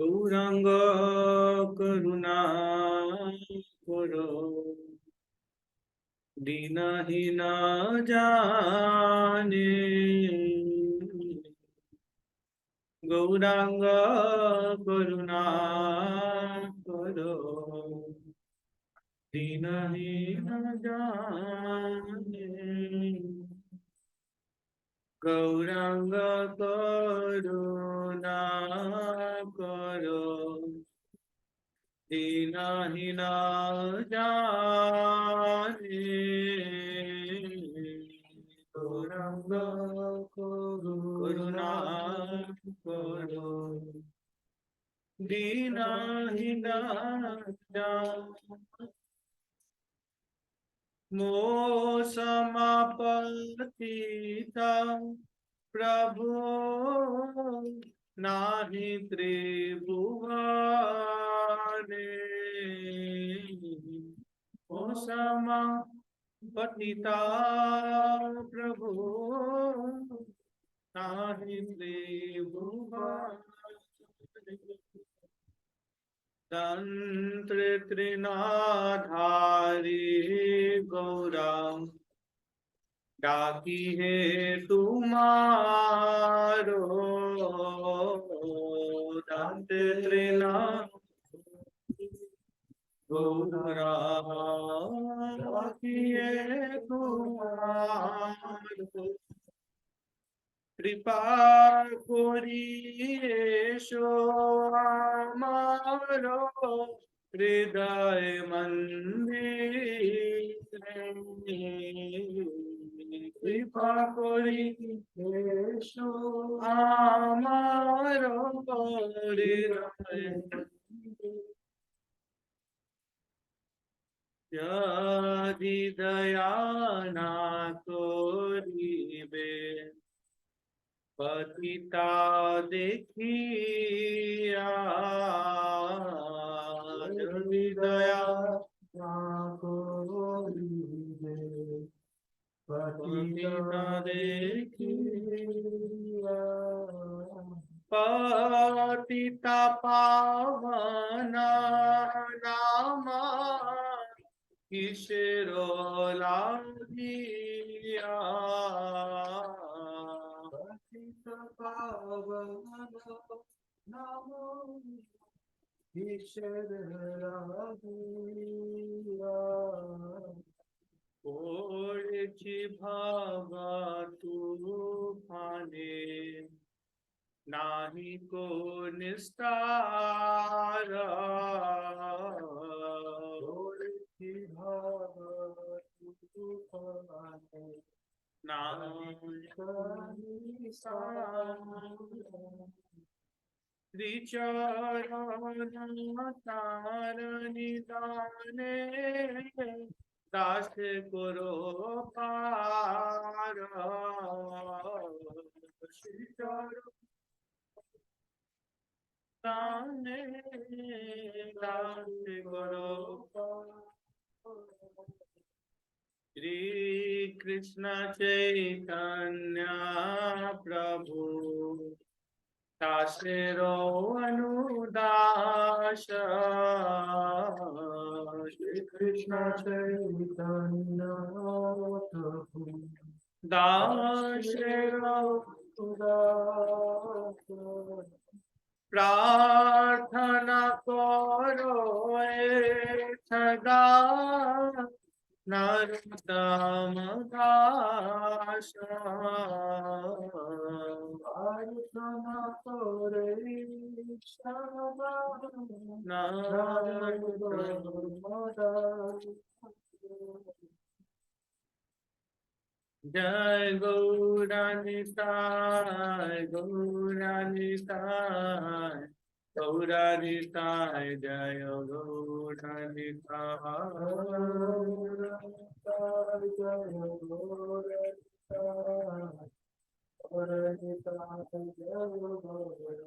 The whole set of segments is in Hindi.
गौरांग करुणा करो दीनहीन जाने। गौरांग करुणा करो दीनहीन जाने। गौरांग करुणा करो दीनहीन जाने। गौरांग करुणा करो दीनहीन जाने। मोह समापतिता प्रभु नाही त्रिभुवने। मोह समापतिता प्रभु नाही त्रिभुवने। तंत्र त्रिनाधारी गौरांग डाकी है तुम्हारो। तंत्र त्रिनाधारी गौरांग डाकी है तुम्हारो। कृपा करिएशो आमारो हृदय मंदिर। कृपा करिएशो आमारो हृदय मंदिर। यदि दया ना तोरिबे पतिता देखिया। यदि दया ना तोरिबे पतिता देखिया। पतिता पावना नामा किशोरो लागिया। पतिता पावना नामा किशोरो लागिया। ओळखी भावा तूफाने नाही को निस्तार। ओळखी भावा तूफाने नाही को निस्तार। त्रिचरण तारणी दाने दास करो पार। ताने दास करो पार। श्री कृष्ण चैतन्य प्रभु दासरो अनुदास। श्री कृष्ण चैतन्य प्रभु दासरो अनुदास। प्रार्थना करो सदा नरोत्तम दास। प्रार्थना करे सदा नरोत्तम दास। जय गौरानिताय गौरानिताय गौरानिताय जय गौरानिताय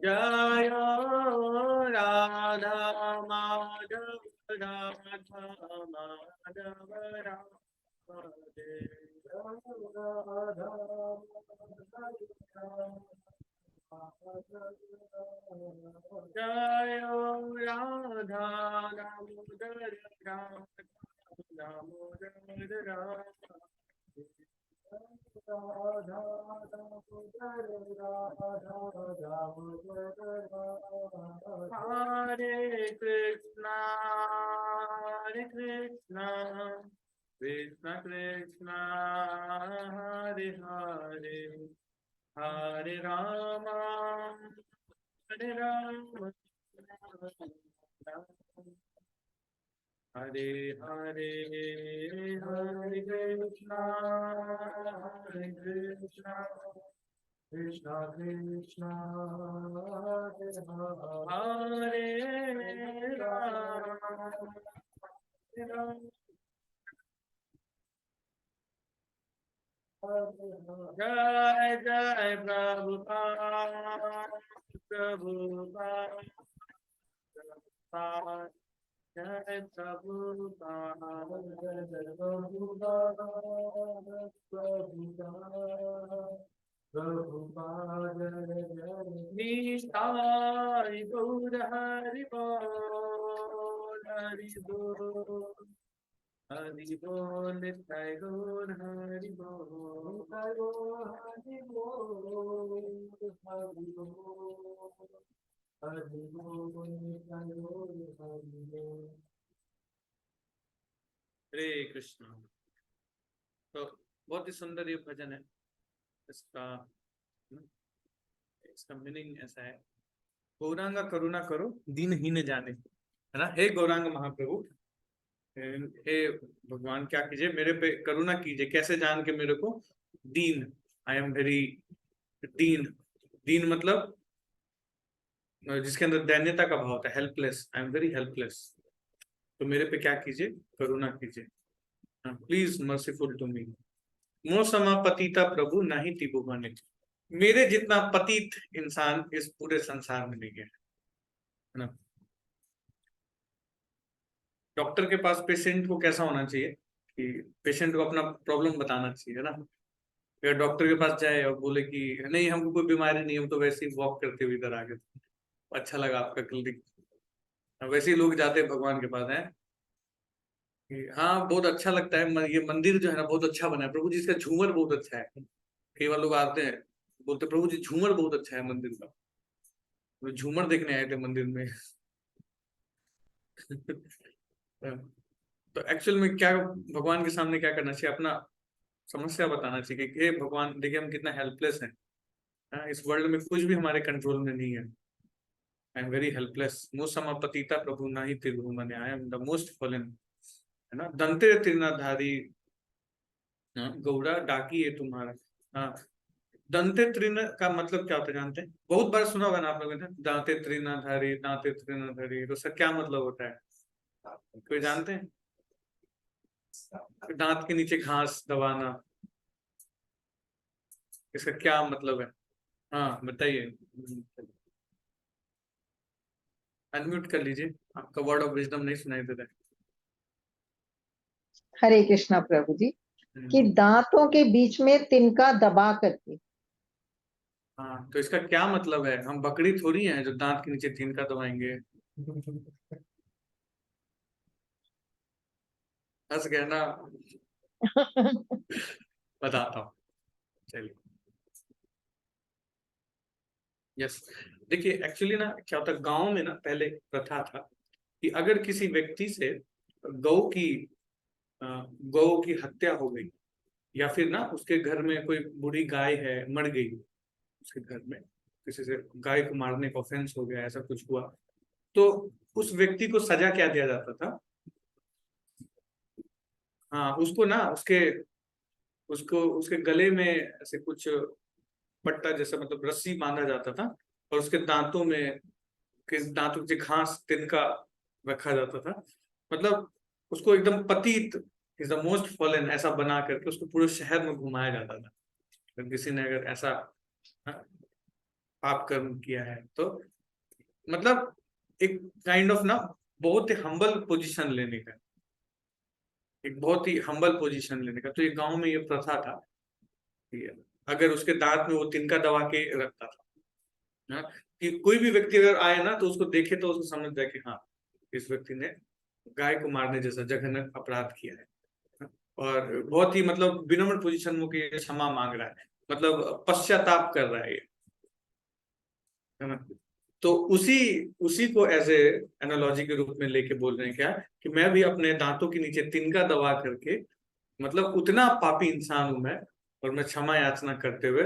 जय राधा माधव राधा माधव राधे। जय Radha Damodar Radha Damodar Radha Hare Krishna, Hare Krishna, Krishna Krishna, Hare Hare, Hare Rama, Hare Rama, Hare Hare, Hare Krishna, Hare Krishna, Krishna Krishna, Hare Rama, Hare Rama. जय जय प्रभुपाद प्रभुपाद प्रभुपाद जय प्रभुपाद जय प्रभुपाद प्रभुपाद निष्ठाय गौर हरि बोल हरि बोल हरि बोल नित्य गौर हरि बोल हरि बोल हरि बोल हरि बोल नित्य गौर हरि बोल। हरे कृष्ण। तो बहुत ही सुंदर ये भजन है। इसका इसका मीनिंग ऐसा है, गौरांग करुणा करो दीनहीन जाने, है ना। हे गौरांग महाप्रभु, हे भगवान क्या कीजिए, मेरे पे करुणा कीजिए। कैसे जान के मेरे को दीन, आई एम वेरी दीन। दीन मतलब जिसके अंदर दैन्यता का भाव होता है, helpless, I am very helpless. तो मेरे पे क्या कीजिए, करुणा कीजिए, प्लीज मर्सीफुल टू मी। मो समा पतिता प्रभु नहीं तिबु बने, मेरे जितना पतित इंसान इस पूरे संसार में नहीं है ना। डॉक्टर के पास पेशेंट को कैसा होना चाहिए कि पेशेंट को अपना प्रॉब्लम बताना चाहिए ना। अगर डॉक्टर के पास जाए और बोले कि नहीं हमको कोई बीमारी नहीं, हम तो वैसे ही वॉक करते हुए इधर आ गए, अच्छा लगा आपका क्लिनिक, वैसे ही लोग जाते हैं भगवान के पास है कि हाँ बहुत अच्छा लगता है, ये मंदिर जो है ना बहुत अच्छा बना है प्रभु जी, इसका झूमर बहुत अच्छा है। कई बार लोग आते हैं बोलते प्रभु जी झूमर बहुत अच्छा है मंदिर का, तो झूमर देखने आए थे मंदिर में। तो एक्चुअल में क्या भगवान के सामने क्या करना चाहिए, अपना समस्या बताना चाहिए कि हे भगवान देखिए हम कितना हेल्पलेस हैं, हाँ, इस वर्ल्ड में कुछ भी हमारे कंट्रोल में नहीं है। I am very helpless. मो समा पतिता प्रभु नाही तिरहु मने, I am the most fallen, है ना। दंते त्रिनाधारी, गौरा डाकी है तुम्हारा। हाँ, दंते त्रिन का मतलब क्या होता है जानते हैं, बहुत बार सुना होगा ना आप लोगों ने, दांते त्रिनाधारी दांते त्रिनाधारी, तो उसका क्या मतलब होता है, कोई जानते हैं? दांत के नीचे घास दबाना, इसका क्या मतलब है? हाँ बताइए, अनम्यूट कर लीजिए, आपका वर्ड ऑफ विजडम नहीं सुनाई दे रहा हरे कृष्णा प्रभु जी, है। कि दांतों के बीच में तिनका दबा करके। हाँ तो इसका क्या मतलब है, हम बकरी थोड़ी हैं जो दांत के नीचे तिनका दबाएंगे। हंस गया ना। बताता हूँ, चलिए। यस, देखिए एक्चुअली ना क्या होता है, गांव में ना पहले प्रथा था कि अगर किसी व्यक्ति से गौ की अ, गौ की हत्या हो गई, या फिर ना उसके घर में कोई बूढ़ी गाय है मर गई, उसके घर में किसी से गाय को मारने का ऑफेंस हो गया, ऐसा कुछ हुआ, तो उस व्यक्ति को सजा क्या दिया जाता था। हाँ उसको ना उसके उसको उसके गले में ऐसे कुछ पट्टा जैसा मतलब रस्सी बांधा जाता था, और उसके दांतों में किस दांतों के घास तिनका रखा जाता था। मतलब उसको एकदम पतित, इज द मोस्ट फॉलन ऐसा बना करके उसको पूरे शहर में घुमाया जाता था। अगर किसी ने अगर ऐसा हाँ, पाप कर्म किया है तो, मतलब एक काइंड ऑफ ना बहुत ही हम्बल पोजीशन लेने का, एक बहुत ही हम्बल पोजीशन लेने का। तो ये गांव में ये प्रथा था कि अगर उसके दांत में वो तिनका दबा के रखता था, हाँ, कि कोई भी व्यक्ति अगर आए ना तो उसको देखे तो उसको समझ जाए कि हाँ, इस व्यक्ति ने गाय को मारने जैसा जघन्य अपराध किया है, और बहुत ही मतलब विनम्र पोजीशन में कि क्षमा मांग रहा है, मतलब पश्चाताप कर रहा है ये, है ना। तो उसी उसी को एज ए एनालॉजी के रूप में लेके बोल रहे हैं क्या, कि मैं भी अपने दांतों के नीचे तिनका दबा करके, मतलब उतना पापी इंसान हूं मैं, और मैं क्षमा याचना करते हुए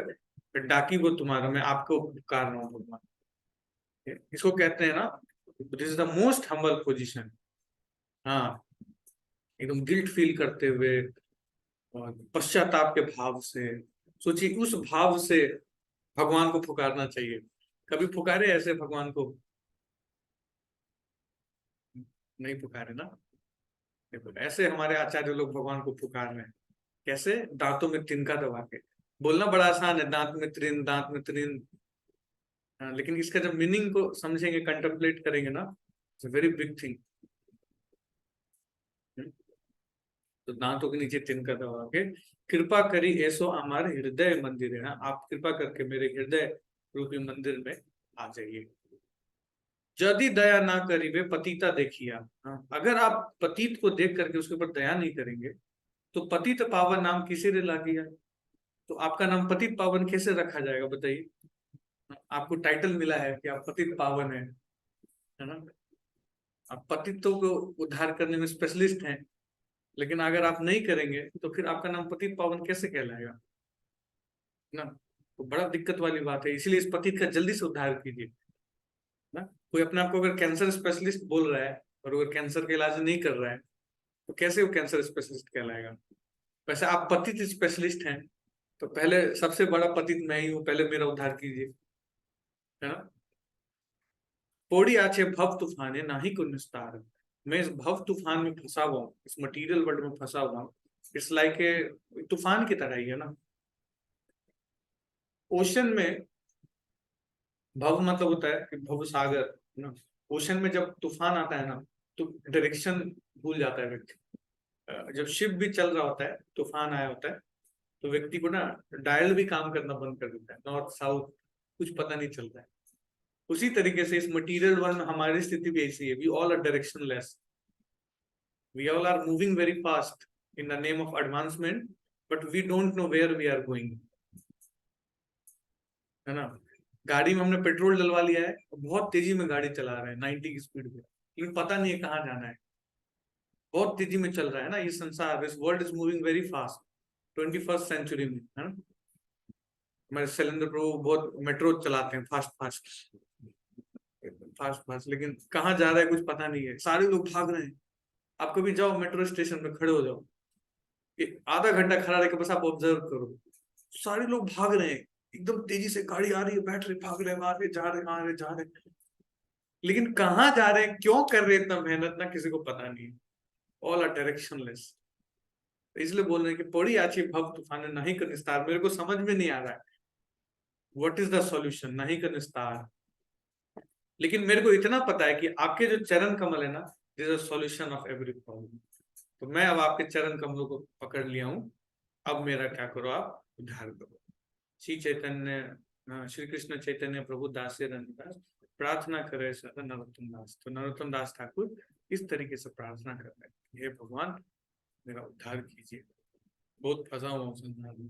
डाकी वो तुम्हारा, मैं आपको पुकार रहा हूँ भगवान। इसको कहते हैं ना, this is the most humble position. हाँ, एकदम गिल्ट फील करते हुए और पश्चाताप के भाव से, सोचिए उस भाव से भगवान को पुकारना चाहिए। कभी पुकारे ऐसे भगवान को? नहीं पुकारे ना। देखो ऐसे हमारे आचार्य लोग भगवान को पुकार रहे हैं, कैसे? दांतों में तिनका दबा के। बोलना बड़ा आसान है, दांत में त्रिन, दांत में त्रिन। हाँ, लेकिन इसका जब मीनिंग को समझेंगे, कंटेम्पलेट करेंगे ना, इट्स वेरी बिग थिंग। तो दांतों के नीचे तिनका दबा के, कृपा करी ऐसो हमारे हृदय मंदिर है ना, आप कृपा करके मेरे हृदय रूपी मंदिर में आ जाइए। यदि दया ना करी वे पतिता देखिया। हाँ, अगर आप पतित को देख करके उसके ऊपर दया नहीं करेंगे तो पतित पावन नाम किसे रे लागिया। तो आपका नाम पतित पावन कैसे रखा जाएगा बताइए? आपको टाइटल मिला है कि आप पतित पावन है ना। आप पतितों को उद्धार करने में स्पेशलिस्ट हैं, लेकिन अगर आप नहीं करेंगे तो फिर आपका नाम पतित पावन कैसे कहलाएगा ना। तो बड़ा दिक्कत वाली बात है, इसलिए इस पतित का जल्दी से उद्धार कीजिए ना। कोई अपने आप को अगर कैंसर स्पेशलिस्ट बोल रहा है और अगर कैंसर का इलाज नहीं कर रहा है तो कैसे वो कैंसर स्पेशलिस्ट कहलाएगा? वैसे आप पतित स्पेशलिस्ट हैं, तो पहले सबसे बड़ा पतित मैं ही हूँ, पहले मेरा उद्धार कीजिए, है ना। पौड़ी आछे भव तूफान है, ना ही को निस्तार। मैं इस भव तूफान में फंसा हुआ हूँ, इस मटीरियल वर्ल्ड में फंसा हुआ हूँ। इस लाइक ए तूफान की तरह ही है ना। ओशन में भव मतलब होता है कि भव सागर, है ना। ओशन में जब तूफान आता है ना, तो डायरेक्शन भूल जाता है व्यक्ति। जब शिप भी चल रहा होता है, तूफान आया होता है, तो व्यक्ति को ना डायल भी काम करना बंद कर देता है, नॉर्थ साउथ कुछ पता नहीं चलता है। उसी तरीके से इस मटेरियल वर्ल्ड में हमारी स्थिति भी ऐसी है, we all are directionless, we all are moving very fast in the name of advancement, but we don't know where we are going, है ना। गाड़ी में हमने पेट्रोल डलवा लिया है, बहुत तेजी में गाड़ी चला रहे हैं 90 की स्पीड पे, लेकिन पता नहीं है कहाँ जाना है। बहुत तेजी में चल रहा है ना ये संसार, this world is moving very fast 21st century में, है ना। हमारे शैलेंद्र प्रभु बहुत मेट्रो चलाते हैं, फास्ट फास्ट फास्ट फास्ट, लेकिन कहाँ जा रहा है कुछ पता नहीं है, सारे लोग भाग रहे हैं। आप कभी जाओ मेट्रो स्टेशन में खड़े हो जाओ, आधा घंटा खड़ा रह के बस आप ऑब्जर्व करो, सारे लोग भाग रहे हैं, एकदम तेजी से गाड़ी आ रही है, बैठ रहे, भाग रहे, आ रहे, जा रहे, आ रहे, जा रहे, लेकिन कहाँ जा रहे हैं, क्यों कर रहे हैं इतना मेहनत, ना किसी को पता नहीं। All are directionless. इसलिए बोल रहे हैं कि पड़ी आछी भव तूफान नहीं कर निस्तार, मेरे को समझ में नहीं आ रहा है व्हाट इज द सॉल्यूशन, नहीं कर निस्तार। लेकिन मेरे को इतना पता है कि आपके जो चरण कमल है ना, this is solution of every problem. तो मैं अब आपके चरण कमलों को पकड़ लिया हूँ, अब मेरा क्या करो, आप उद्धार करो। श्री चैतन्य, श्री कृष्ण चैतन्य प्रभु दासे रविदास प्रार्थना करे सदा नरोत्तम दास। तो नरोत्तम दास ठाकुर इस तरीके से प्रार्थना कर रहे हैं, हे भगवान मेरा उद्धार कीजिए, बहुत फंसा हुआ हूँ संसार में।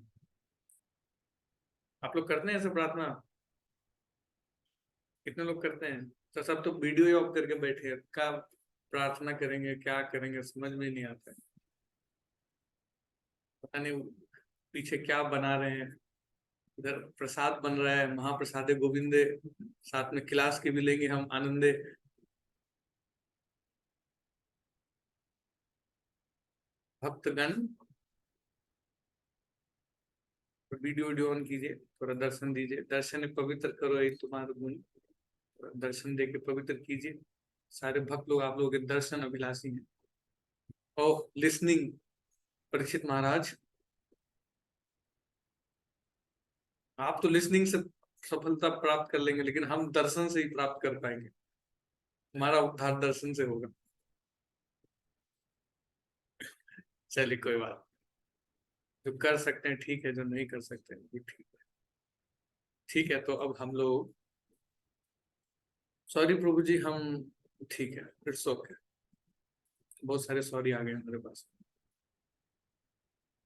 आप लोग करते हैं ऐसे प्रार्थना? कितने लोग करते हैं? तो सब तो वीडियो ही ऑफ करके बैठे हैं, क्या प्रार्थना करेंगे, क्या करेंगे, समझ में नहीं आता है। पता नहीं पीछे क्या बना रहे हैं। इधर प्रसाद बन रहा है, महाप्रसादे गोविंदे, साथ में क्लास की भी लेंगे हम आनंदे। भक्तगण वीडियो वीडियो ऑन कीजिए, थोड़ा दर्शन दीजिए, दर्शन पवित्र करो ये तुम्हारा गुण, दर्शन दे के पवित्र कीजिए। सारे भक्त लोग आप लोगों के दर्शन अभिलाषी हैं। ओ लिसनिंग परीक्षित महाराज, आप तो लिसनिंग से सफलता प्राप्त कर लेंगे, लेकिन हम दर्शन से ही प्राप्त कर पाएंगे, हमारा उद्धार दर्शन से होगा। चलिए कोई बात, जो कर सकते हैं ठीक है, जो नहीं कर सकते हैं भी ठीक है। ठीक है, तो अब हम लोग सॉरी प्रभु जी, हम ठीक है, इट्स ओके। बहुत सारे सॉरी आ गए हमारे पास।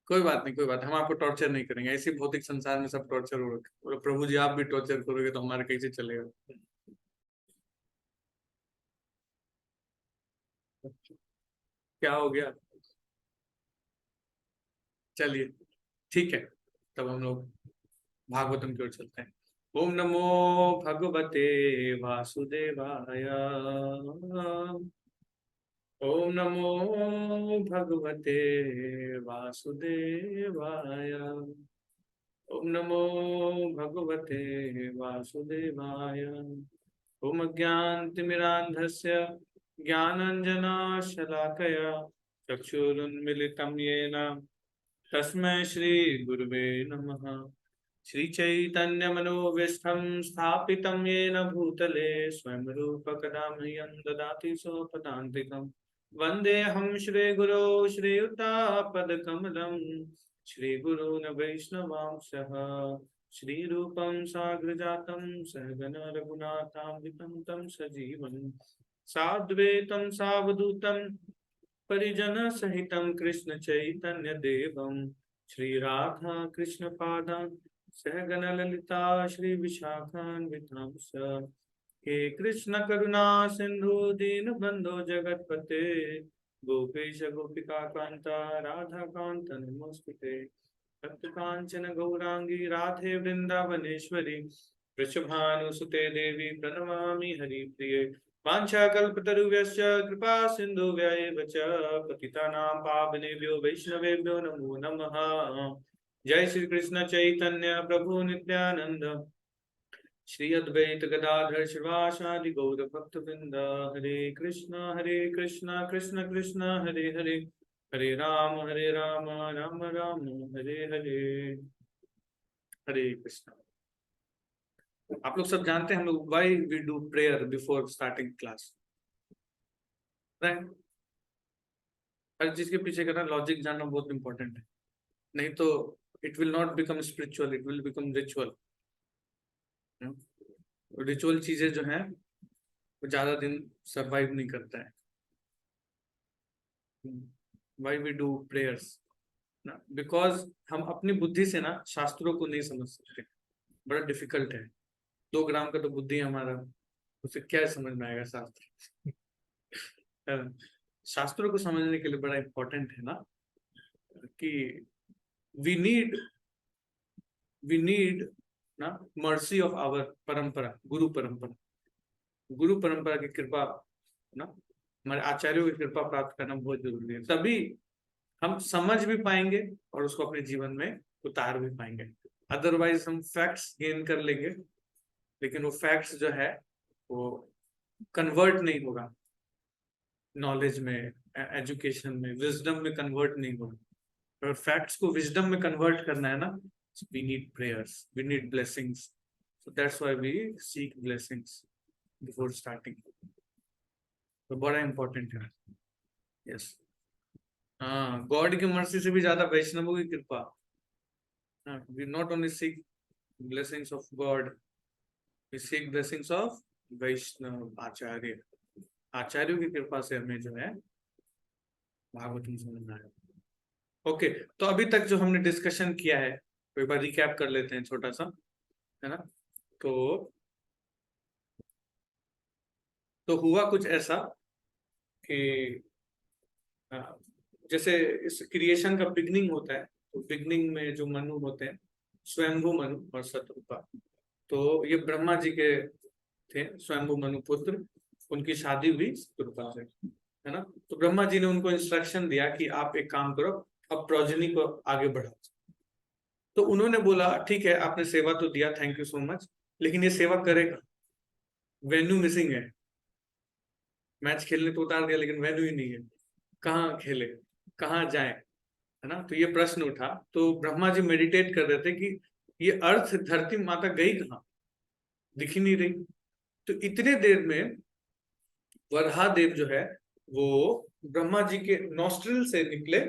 कोई बात नहीं, कोई बात, हम आपको टॉर्चर नहीं करेंगे। ऐसी भौतिक संसार में सब टॉर्चर हो रखे, और प्रभु जी आप भी टॉर्चर करोगे तो हमारा कैसे चलेगा। क्या हो गया? चलिए ठीक है, तब हम लोग भागवतम की ओर चलते हैं। ओम नमो भगवते वासुदेवाय। ओम नमो भगवते वासुदेवाय। ओम नमो भगवते वासुदेवाय। ओम अज्ञानतिमिरान्धस्य ज्ञानाञ्जनशलाकया चक्षुरुन्मिलितं येन तस्मै श्रीगुरुवे नमः। श्रीचैतन्यमनोभीष्टं स्थापितं येन भूतले स्वयं रूपकदा मह्यं ददाति स्वपदान्तिकम्। वन्देऽहं श्रीगुरो श्रीयुतापदकमलं श्रीगुरून् वैष्णवांशः। श्रीरूपं साग्रजातं सहगण रघुनाथान्वितं तं सजीवन् साद्वैतं सावधूतं परिजन सहितं कृष्ण चैतन्य देवं श्रीराधा कृष्ण पादान् सहगण ललिता श्री विशाखान्वितांश। हे कृष्ण करुणा सिंधु दीन बंधो जगतपते गोपेश गोपिका कांता राधा कांत नमोस्तुते। भक्त कांचन गौरांगी राधे वृंदावनेश्वरी वृषभानुसुते देवी प्रणमामि हरिप्रिये। वाञ्छाकल्पतरुभ्यश्च कृपा सिन्धुभ्यैव च पतितानां पावनेभ्यो वैष्णवेभ्यो नमो नमः। जय श्री कृष्ण चैतन्य प्रभु नित्यानंद श्री अद्वैत गदाधर श्रीवासादि गौर भक्तवृंद। हरे कृष्ण कृष्ण कृष्ण हरे हरे, हरे राम राम राम हरे हरे। हरे कृष्ण। आप लोग सब जानते हैं हम लोग why we do prayer before starting class, right? हर चीज के पीछे का ना लॉजिक जानना बहुत इंपॉर्टेंट है, नहीं तो it will not become spiritual, it will become ritual. Ritual चीजें जो हैं वो ज्यादा दिन सरवाइव नहीं करता है। व्हाई वी डू प्रेयर्स ना, बिकॉज हम अपनी बुद्धि से ना शास्त्रों को नहीं समझ सकते, बड़ा डिफिकल्ट है। 2 ग्राम का तो बुद्धि है हमारा, उसे क्या समझ में आएगा शास्त्र। शास्त्रों को समझने के लिए बड़ा इंपॉर्टेंट है ना कि वी नीड ना मर्सी ऑफ आवर परंपरा, गुरु परंपरा की कृपा ना, हमारे आचार्यों की कृपा प्राप्त करना बहुत जरूरी है, तभी हम समझ भी पाएंगे और उसको अपने जीवन में उतार भी पाएंगे। अदरवाइज हम फैक्ट्स गेन कर लेंगे, लेकिन वो फैक्ट्स जो है वो कन्वर्ट नहीं होगा नॉलेज में, एजुकेशन में, विजडम में कन्वर्ट नहीं होगा। और फैक्ट्स को विजडम में कन्वर्ट करना है ना, we need prayers, we need blessings, so that's why we seek blessings before starting। तो बड़ा इंपॉर्टेंट है। यस, हाँ, गॉड की मर्जी से भी ज्यादा वैष्णवों की कृपा। we not only seek blessings of God, we seek blessings of वैष्णव आचार्य। आचार्यों की कृपा से हमें जो है भागवतम समझना है। ओके, तो अभी तक जो हमने डिस्कशन किया है एक बार रिकैप कर लेते हैं छोटा सा, है ना। तो हुआ कुछ ऐसा कि जैसे इस क्रिएशन का बिगनिंग होता है, तो बिगनिंग में जो मनु होते हैं, स्वयंभू मनु और शतरूपा, तो ये ब्रह्मा जी के थे स्वयंभू मनु पुत्र, उनकी शादी हुई शतरूपा से, है ना। तो ब्रह्मा जी ने उनको इंस्ट्रक्शन दिया कि आप एक काम करो, अब प्रोजनी को आगे बढ़ाओ। तो उन्होंने बोला ठीक है, आपने सेवा तो दिया, थैंक यू सो मच, लेकिन ये सेवा करेगा, वेन्यू मिसिंग है। मैच खेलने तो उतार दिया लेकिन वेन्यू ही नहीं है, कहाँ खेले, कहाँ जाए, है ना। तो ये प्रश्न उठा, तो ब्रह्मा जी मेडिटेट कर रहे थे कि ये अर्थ धरती माता गई कहाँ, दिख ही नहीं रही। तो इतने देर में वराह देव जो है वो ब्रह्मा जी के नॉस्ट्रिल से निकले,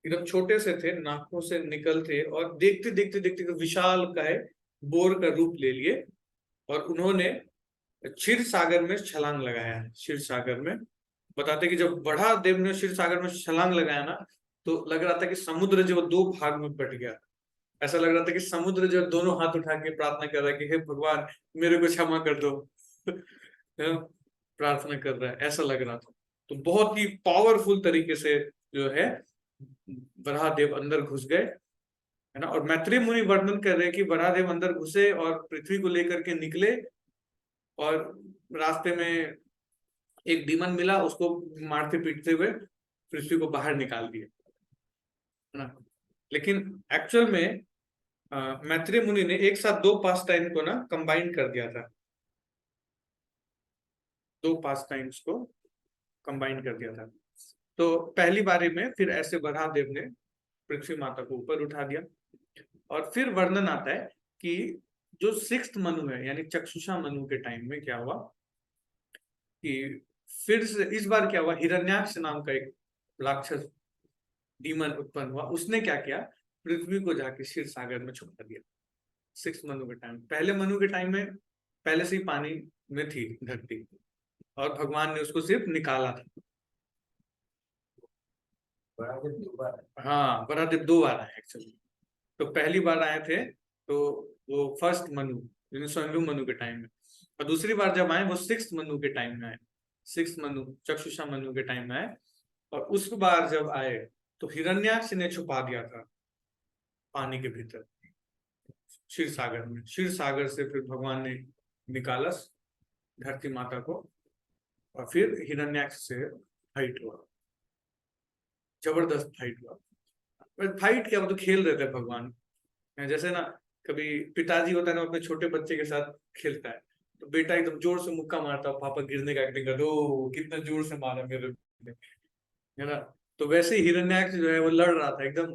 एकदम छोटे से थे, नाकों से निकल थे, और देखते देखते देखते विशाल काय बोर का रूप ले लिए, और उन्होंने क्षीर सागर में छलांग लगाया है। क्षीर सागर में बताते कि जब बड़ा देव ने क्षीर सागर में छलांग लगाया ना, तो लग रहा था कि समुद्र जो दो भाग में बट गया। ऐसा लग रहा था कि समुद्र जो दोनों हाथ उठा के प्रार्थना कर रहा है कि हे भगवान मेरे को क्षमा कर दो। प्रार्थना कर रहा है, ऐसा लग रहा था। तो बहुत ही पावरफुल तरीके से जो है वराहदेव अंदर घुस गए, है ना। और मैत्रेय मुनि वर्णन कर रहे हैं कि वराहदेव अंदर घुसे और पृथ्वी को लेकर के निकले, और रास्ते में एक डीमन मिला, उसको मारते पीटते हुए पृथ्वी को बाहर निकाल दिया, है ना। लेकिन एक्चुअल में मैत्रेय मुनि ने एक साथ दो पास टाइम को ना कंबाइन कर दिया था, दो पास टाइम्स को कंबाइन कर दिया था। तो पहली बारी में फिर ऐसे वराहदेव ने पृथ्वी माता को ऊपर उठा दिया, और फिर वर्णन आता है कि जो सिक्स्थ मनु है, यानी चक्षुषा मनु के टाइम में क्या हुआ कि फिर से इस बार क्या हुआ, हिरण्याक्ष नाम का एक राक्षस डीमन उत्पन्न हुआ। उसने क्या किया, पृथ्वी को जाके क्षीर सागर में छुपा दिया। सिक्स मनु के टाइम, पहले मनु के टाइम में पहले से ही पानी में थी धरती, और भगवान ने उसको सिर्फ निकाला था। हाँ, वराहदेव दो बार आए एक्चुअली। तो पहली बार आए थे तो वो फर्स्ट मनु, यानी स्वयंभू मनु के टाइम में, और दूसरी बार जब आए वो सिक्स्थ मनु के टाइम में आए, सिक्स्थ मनु चक्षुषा मनु के टाइम में आए। और उस बार जब आए तो हिरण्याक्ष ने छुपा दिया था पानी के भीतर, क्षीर सागर में। क्षीर सागर से फिर भगवान ने निकाला धरती माता को, और फिर हिरण्याक्ष से फाइट हुआ, जबरदस्त फाइट हुआ। फाइट क्या, वो तो खेल रहे थे भगवान। जैसे ना कभी पिताजी होता है ना, अपने छोटे बच्चे के साथ खेलता है, तो बेटा एकदम जोर से मुक्का मारता है, पापा गिरने का एक्टिंग कर, ओ कितना जोर से मारा मेरे ने, है ना। तो वैसे ही हिरण्याक्ष जो है वो लड़ रहा था एकदम,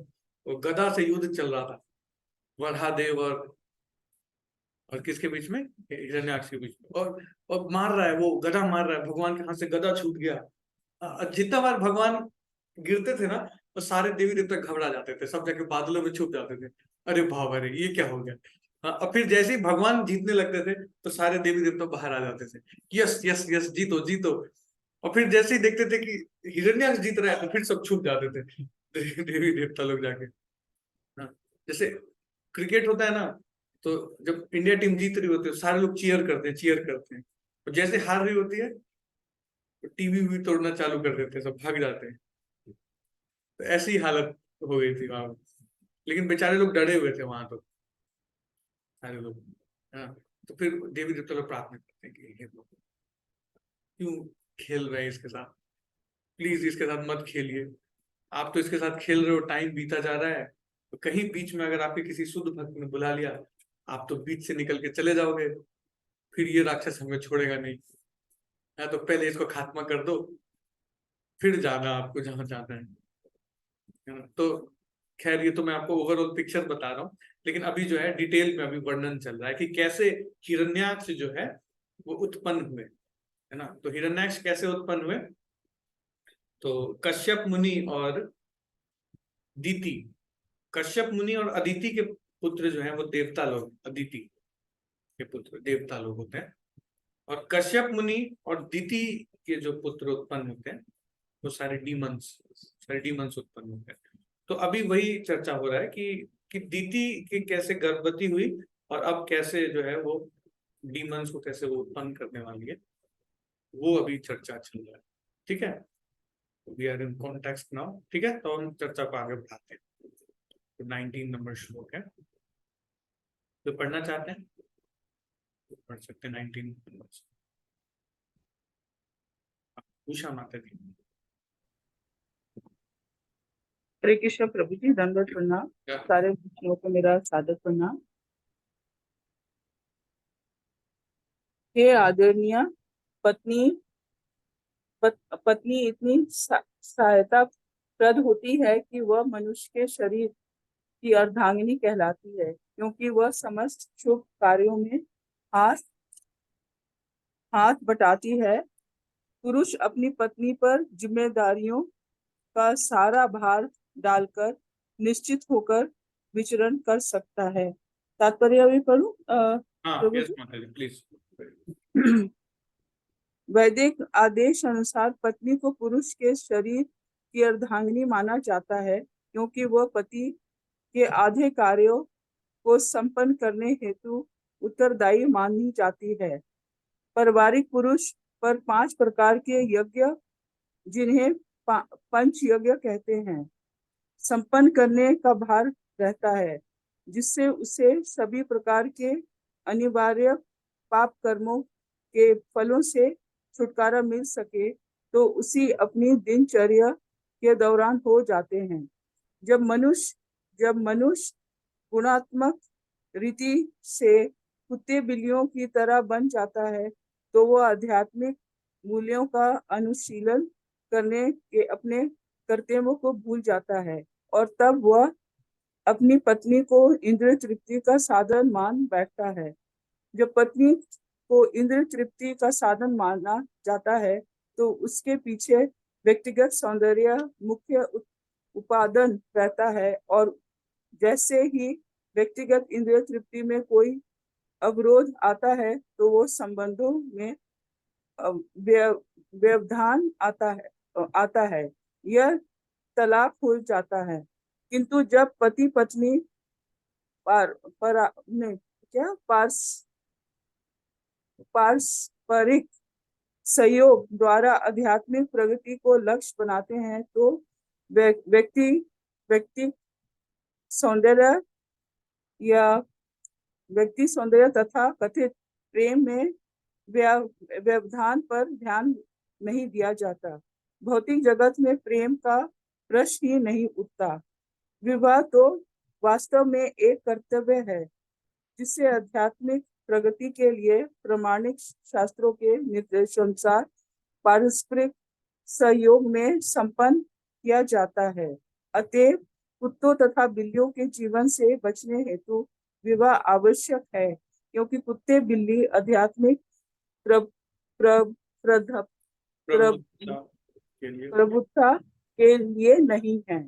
वो गदा से युद्ध चल रहा था वराहदेव और किसके बीच में, हिरण्याक्ष के बीच में। और मार रहा है, वो गदा मार रहा है, भगवान के हाथ से गदा छूट गया। जितना बार भगवान गिरते थे ना, तो सारे देवी देवता घबरा जाते थे, सब जाके बादलों में छुप जाते थे। अरे बाबा रे, ये क्या हो गया। और फिर जैसे ही भगवान जीतने लगते थे तो सारे देवी देवता बाहर आ जाते थे, यस यस यस जीतो जीतो। और फिर जैसे ही देखते थे कि हिरण्याक्ष जीत रहा है, तो फिर सब छुप जाते थे देवी देवता लोग जाके। हाँ, जैसे क्रिकेट होता है ना, तो जब इंडिया टीम जीत रही होती है सारे लोग चीयर करते हैं, और जैसे हार रही होती है तो टीवी भी तोड़ना चालू कर देते हैं, सब भाग जाते हैं। तो ऐसी हालत हो गई थी वहां। लेकिन बेचारे लोग डरे हुए थे वहां, तो सारे लोग। हाँ, तो फिर देवी देवता लोग प्रार्थना करते हैं कि हे प्रभु, क्यों खेल रहे हैं इसके साथ, प्लीज इसके साथ मत खेलिए। आप तो इसके साथ खेल रहे हो, टाइम बीता जा रहा है, तो कहीं बीच में अगर आपके किसी शुद्ध भक्त ने बुला लिया, आप तो बीच से निकल के चले जाओगे, फिर ये राक्षस हमें छोड़ेगा नहीं। है तो पहले इसको खात्मा कर दो, फिर जाना आपको जहां जाना है ना। तो खैर ये तो मैं आपको ओवरऑल पिक्चर बता रहा हूँ, लेकिन अभी जो है डिटेल में अभी वर्णन चल रहा है कि कैसे हिरण्याक्ष जो है वो उत्पन्न हुए, है ना। तो हिरण्याक्ष कैसे उत्पन्न हुए, तो कश्यप मुनि और दीति, कश्यप मुनि और अदिति के पुत्र जो है वो देवता लोग, अदिति के पुत्र देवता लोग होते हैं। और कश्यप मुनि और दीति के जो पुत्र उत्पन्न होते हैं वो सारे डीमंस उत्पन्न होते हैं। तो अभी वही चर्चा हो रहा है कि दीति की कैसे गर्भवती हुई, और अब कैसे जो है वो डीमंस को कैसे वो उत्पन्न करने वाली है, वो अभी चर्चा चल रहा है। ठीक है, we are in context now. ठीक है, तो हम चर्चा को आगे बढ़ाते हैं। तो 19 नंबर श्लोक है, तो पढ़ना चाहते हैं तो पढ़ सकते हैं 19 नंबर। उषा माता जी। हरे कृष्ण प्रभु जी, दंडवत प्रणाम। सारे भक्तों को मेरा सादर प्रणाम। हे आदरणीय पत्नी, पत्नी इतनी सहायता प्रद होती है कि वह मनुष्य के शरीर की अर्धांगिनी कहलाती है, क्योंकि वह समस्त शुभ कार्यों में हाथ हाथ बटाती है। पुरुष अपनी पत्नी पर जिम्मेदारियों का सारा भार डालकर निश्चित होकर विचरण कर सकता है। तात्पर्य अभी पढ़ूं हाँ प्रभु यस जी? माता जी प्लीज। वैदिक आदेश अनुसार पत्नी को पुरुष के शरीर की अर्धांगिनी माना जाता है, क्योंकि वह पति के आधे कार्यों को संपन्न करने हेतु उत्तरदायी मानी जाती है। पारिवारिक पुरुष पर 5 प्रकार के यज्ञ, जिन्हें पंच यज्ञ कहते हैं, संपन्न करने का भार रहता है, जिससे उसे सभी प्रकार के अनिवार्य पाप कर्मों के फलों से छुटकारा मिल सके, तो उसी अपनी दिनचर्या के दौरान हो जाते हैं। जब मनुष्य गुणात्मक रीति से कुत्ते बिल्लियों की तरह बन जाता है, तो वह आध्यात्मिक मूल्यों का अनुशीलन करने के अपने कर्तव्यों को भूल जाता है, और तब वह अपनी पत्नी को इंद्रिय तृप्ति का साधन मान बैठता है। जब पत्नी को इंद्रिय तृप्ति का साधन माना जाता है, तो उसके पीछे व्यक्तिगत सौंदर्य मुख्य उपादान रहता है, और जैसे ही व्यक्तिगत इंद्रिय तृप्ति में कोई अवरोध आता है, तो वो संबंधों में व्यवधान आता है, यह तलाक हो जाता है। किंतु जब पति पत्नी पारस्परिक सहयोग द्वारा आध्यात्मिक प्रगति को लक्ष्य बनाते हैं, तो व्यक्ति सौंदर्य तथा कथित प्रेम में व्यवधान पर ध्यान नहीं दिया जाता। भौतिक जगत में प्रेम का प्रश्न ही नहीं उठता। विवाह तो वास्तव में एक कर्तव्य है, जिसे आध्यात्मिक प्रगति के लिए प्रामाणिक शास्त्रों के निर्देशानुसार पारस्परिक सहयोग में संपन्न किया जाता है। अतएव कुत्तों तथा बिल्लियों के जीवन से बचने हेतु विवाह आवश्यक है, क्योंकि कुत्ते बिल्ली आध्यात्मिक प्रभुत्ता के लिए नहीं है।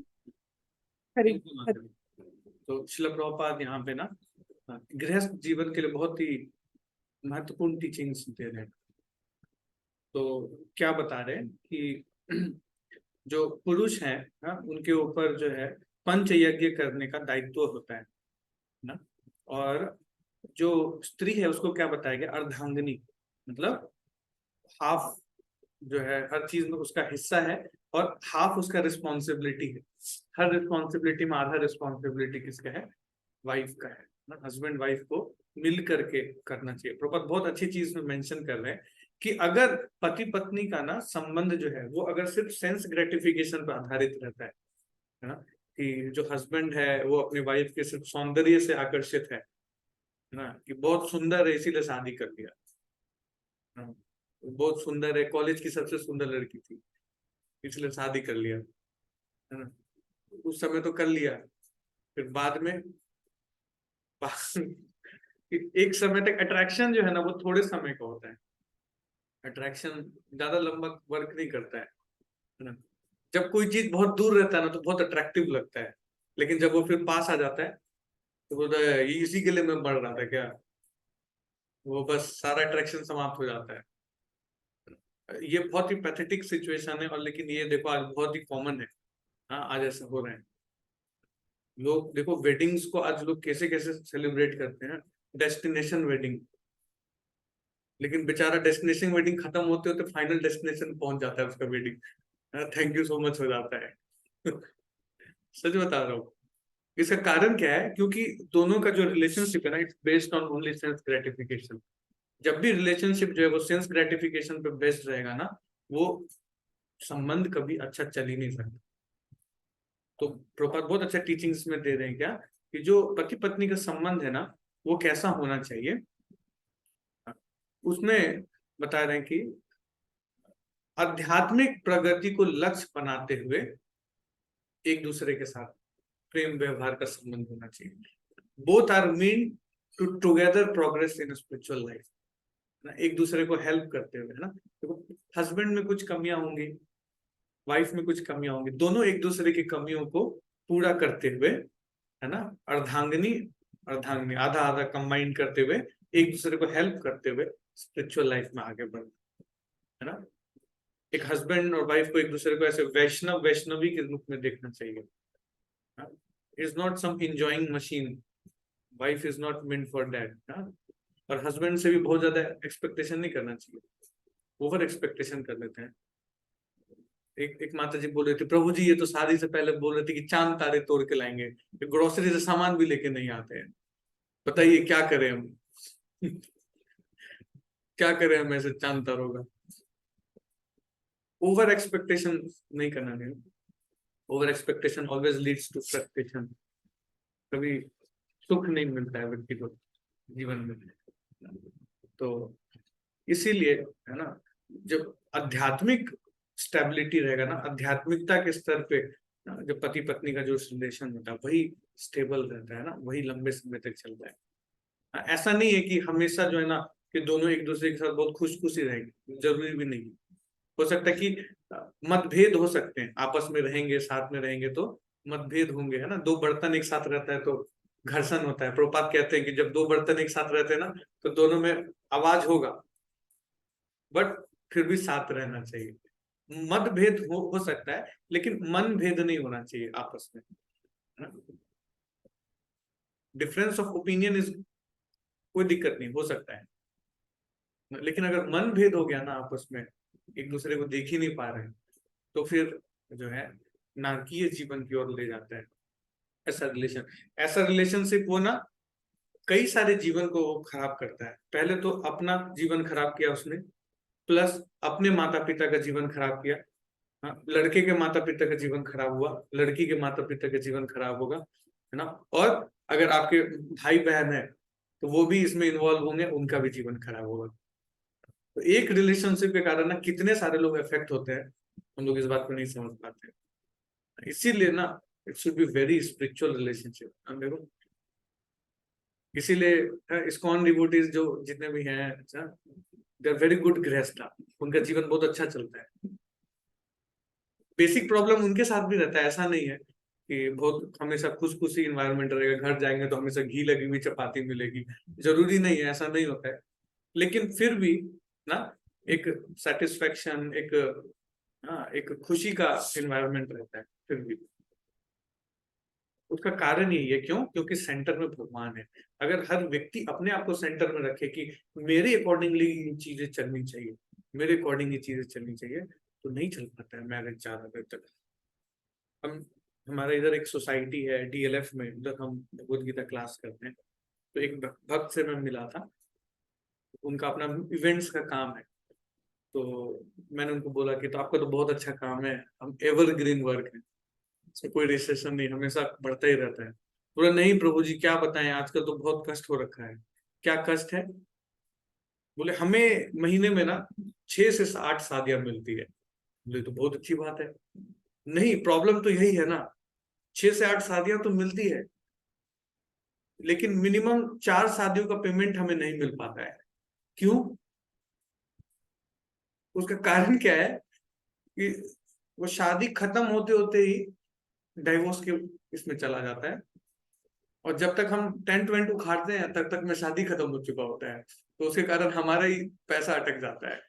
तो श्रील प्रभुपाद यहाँ पे ना गृहस्थ जीवन के लिए बहुत ही महत्वपूर्ण टीचिंग्स दे रहे हैं। तो क्या बता रहे हैं कि जो पुरुष हैं ना, उनके ऊपर जो है पंच यज्ञ करने का दायित्व होता है ना, और जो स्त्री है उसको क्या बताया गया, अर्धांगिनी, मतलब हाफ जो है हर चीज में उसका हिस्सा है, और हाफ उसका रिस्पॉन्सिबिलिटी है। हर रिस्पॉन्सिबिलिटी में आधा रिस्पॉन्सिबिलिटी किसका है, वाइफ का है ना। हस्बैंड वाइफ को मिल करके करना चाहिए। प्रभुपाद बहुत अच्छी चीज में मेंशन कर रहे हैं कि अगर पति पत्नी का ना संबंध जो है वो अगर सिर्फ सेंस ग्रेटिफिकेशन पर आधारित रहता है ना, कि जो हस्बैंड है वो अपनी वाइफ के सिर्फ सौंदर्य से आकर्षित है ना, कि बहुत सुंदर है इसीलिए शादी कर लिया, बहुत सुंदर है, कॉलेज की सबसे सुंदर लड़की थी इसलिए शादी कर लिया, है ना, उस समय तो कर लिया, फिर बाद में एक समय तक अट्रैक्शन जो है ना वो थोड़े समय का होता है, अट्रैक्शन ज्यादा लंबा वर्क नहीं करता है ना। जब कोई चीज बहुत दूर रहता है ना तो बहुत अट्रैक्टिव लगता है, लेकिन जब वो फिर पास आ जाता है तो बोलता है ये इसी के लिए मैं बढ़ रहा था क्या, वो बस सारा अट्रैक्शन समाप्त हो जाता है। ये बहुत ही पैथेटिक सिचुएशन है, और लेकिन ये देखो आज बहुत ही कॉमन है। हाँ, आज ऐसा हो रहा है। लोग देखो वेडिंग्स को आज लोग कैसे कैसे सेलिब्रेट करते हैं, डेस्टिनेशन वेडिंग, लेकिन बेचारा डेस्टिनेशन वेडिंग खत्म होते होते फाइनल डेस्टिनेशन पहुंच जाता है उसका wedding, thank you so much हो जाता है। सच बता रहा हूँ। इसका कारण क्या है, क्योंकि दोनों का जो रिलेशनशिप है ना, it's based on only sense gratification. जब भी रिलेशनशिप जो है वो सेंस ग्रेटिफिकेशन पे बेस्ड रहेगा ना, वो संबंध कभी अच्छा चल ही नहीं सकता। तो प्रभुपाद बहुत अच्छा टीचिंग्स में दे रहे हैं क्या, कि जो पति पत्नी का संबंध है ना वो कैसा होना चाहिए। उसमें बता रहे हैं कि आध्यात्मिक प्रगति को लक्ष्य बनाते हुए एक दूसरे के साथ प्रेम व्यवहार का संबंध होना चाहिए। Both are mean to together progress in spiritual life, एक दूसरे को हेल्प करते हुए, है ना। देखो हस्बैंड में कुछ कमियां होंगी, वाइफ में कुछ कमियां होंगी, दोनों एक दूसरे की कमियों को पूरा करते हुए, है ना, अर्धांगिनी अर्धांगिनी आधा आधा कंबाइन करते हुए एक दूसरे को हेल्प करते हुए स्पिरिचुअल लाइफ में आगे बढ़ना, है ना। एक हस्बैंड और वाइफ को एक दूसरे को ऐसे वैष्णवी के रूप में देखना चाहिए। Is not some enjoying machine, wife is not meant for that. और हस्बैंड से भी बहुत ज्यादा एक्सपेक्टेशन नहीं करना चाहिए, ओवर एक्सपेक्टेशन कर लेते हैं। एक माता जी बोल रही थी, प्रभु जी ये तो शादी से पहले बोल रहे थे कि चांद तारे तोड़ के लाएंगे, ग्रोसरी से सामान भी लेके नहीं आते हैं, बताइए क्या करें हम। क्या करें हम ऐसे चांद तारों का। ओवर एक्सपेक्टेशन नहीं करना चाहिए। Over expectation always leads to frustration. कभी सुख नहीं मिलता है व्यक्ति को जीवन में। तो इसीलिए है ना, जब आध्यात्मिक स्टेबिलिटी रहेगा ना, आध्यात्मिकता के स्तर पे ना, जब पति पत्नी का जो रिलेशन होता है वही स्टेबल रहता है ना, वही लंबे समय तक चलता है। ऐसा नहीं है कि हमेशा जो है ना कि दोनों एक दूसरे के साथ बहुत खुश खुशी रहेंगे, जरूरी भी नहीं। हो सकता है कि मतभेद हो सकते हैं, आपस में रहेंगे, साथ में रहेंगे तो मतभेद होंगे, है ना। दो बर्तन एक साथ रहता है तो घर्षण होता है। प्रभुपाद कहते हैं कि जब दो बर्तन एक साथ रहते हैं ना तो दोनों में आवाज होगा, बट फिर भी साथ रहना चाहिए। मतभेद हो सकता है लेकिन मन भेद नहीं होना चाहिए आपस में। डिफरेंस ऑफ ओपिनियन इज कोई दिक्कत नहीं, हो सकता है, लेकिन अगर मन भेद हो गया ना आपस में, एक दूसरे को देख ही नहीं पा रहे, तो फिर जो है नारकीय जीवन की ओर ले जाता है। ऐसा रिलेशनशिप वो ना कई सारे जीवन को वो खराब करता है। पहले तो अपना जीवन खराब किया उसने, प्लस अपने माता पिता का जीवन खराब किया। हाँ, लड़के के माता पिता का जीवन खराब हुआ, लड़की के माता पिता का जीवन खराब होगा, है ना। और अगर आपके भाई बहन है तो वो भी इसमें इन्वॉल्व होंगे, उनका भी जीवन खराब होगा। तो एक रिलेशनशिप के कारण ना कितने सारे लोग इफेक्ट होते हैं, हम लोग इस बात को नहीं समझ पाते। इसीलिए ना it should be very spiritual relationship. देखो इसीलिए इस्कॉन डिवोटीज जो जितने भी हैं, अच्छा, दे आर वेरी गुड गृहस्थ, उनका जीवन बहुत अच्छा चलता है। बेसिक प्रॉब्लम उनके साथ भी रहता है, ऐसा नहीं है कि बहुत हमेशा खुश खुशी इन्वायरमेंट रहेगा, घर जाएंगे तो हमेशा घी लगी हुई चपाती मिलेगी, जरूरी नहीं है, ऐसा नहीं होता है। लेकिन फिर भी ना एक सेटिस्फेक्शन, एक खुशी का इन्वायरमेंट रहता है फिर भी। उसका कारण यही है, क्यों? क्योंकि सेंटर में भगवान है। अगर हर व्यक्ति अपने आप को सेंटर में रखे कि मेरे अकॉर्डिंगली ये चीजें चलनी चाहिए, मेरे अकॉर्डिंग ये चीजें चलनी चाहिए, तो नहीं चल पाता है मैरिज ज्यादा देर तक। हम हमारा इधर एक सोसाइटी है डीएलएफ में, उधर हम भगवद गीता क्लास करते हैं। तो एक भक्त से मैं मिला था, उनका अपना इवेंट्स का काम है। तो मैंने उनको बोला कि तो आपका तो बहुत अच्छा काम है, हम एवरग्रीन वर्क है, इसमें कोई रिसेशन नहीं, हमेशा बढ़ता ही रहता है। बोला नहीं प्रभु जी क्या बताएं, आजकल तो बहुत कष्ट हो रखा है। क्या कष्ट है? बोले हमें महीने में ना 6 से 8 शादियां मिलती है। बोले तो बहुत अच्छी बात है। नहीं, प्रॉब्लम तो यही है ना, 6 से 8 शादियां तो मिलती है, लेकिन मिनिमम 4 शादियों का पेमेंट हमें नहीं मिल पाता है। क्यों? उसका कारण क्या है कि वो शादी खत्म होते होते ही डाइवोर्स के इसमें चला जाता है, और जब तक हम टेंट वेंट उखाड़ते हैं तब तक में शादी खत्म हो चुका होता है। तो उसके कारण हमारा ही पैसा अटक जाता है।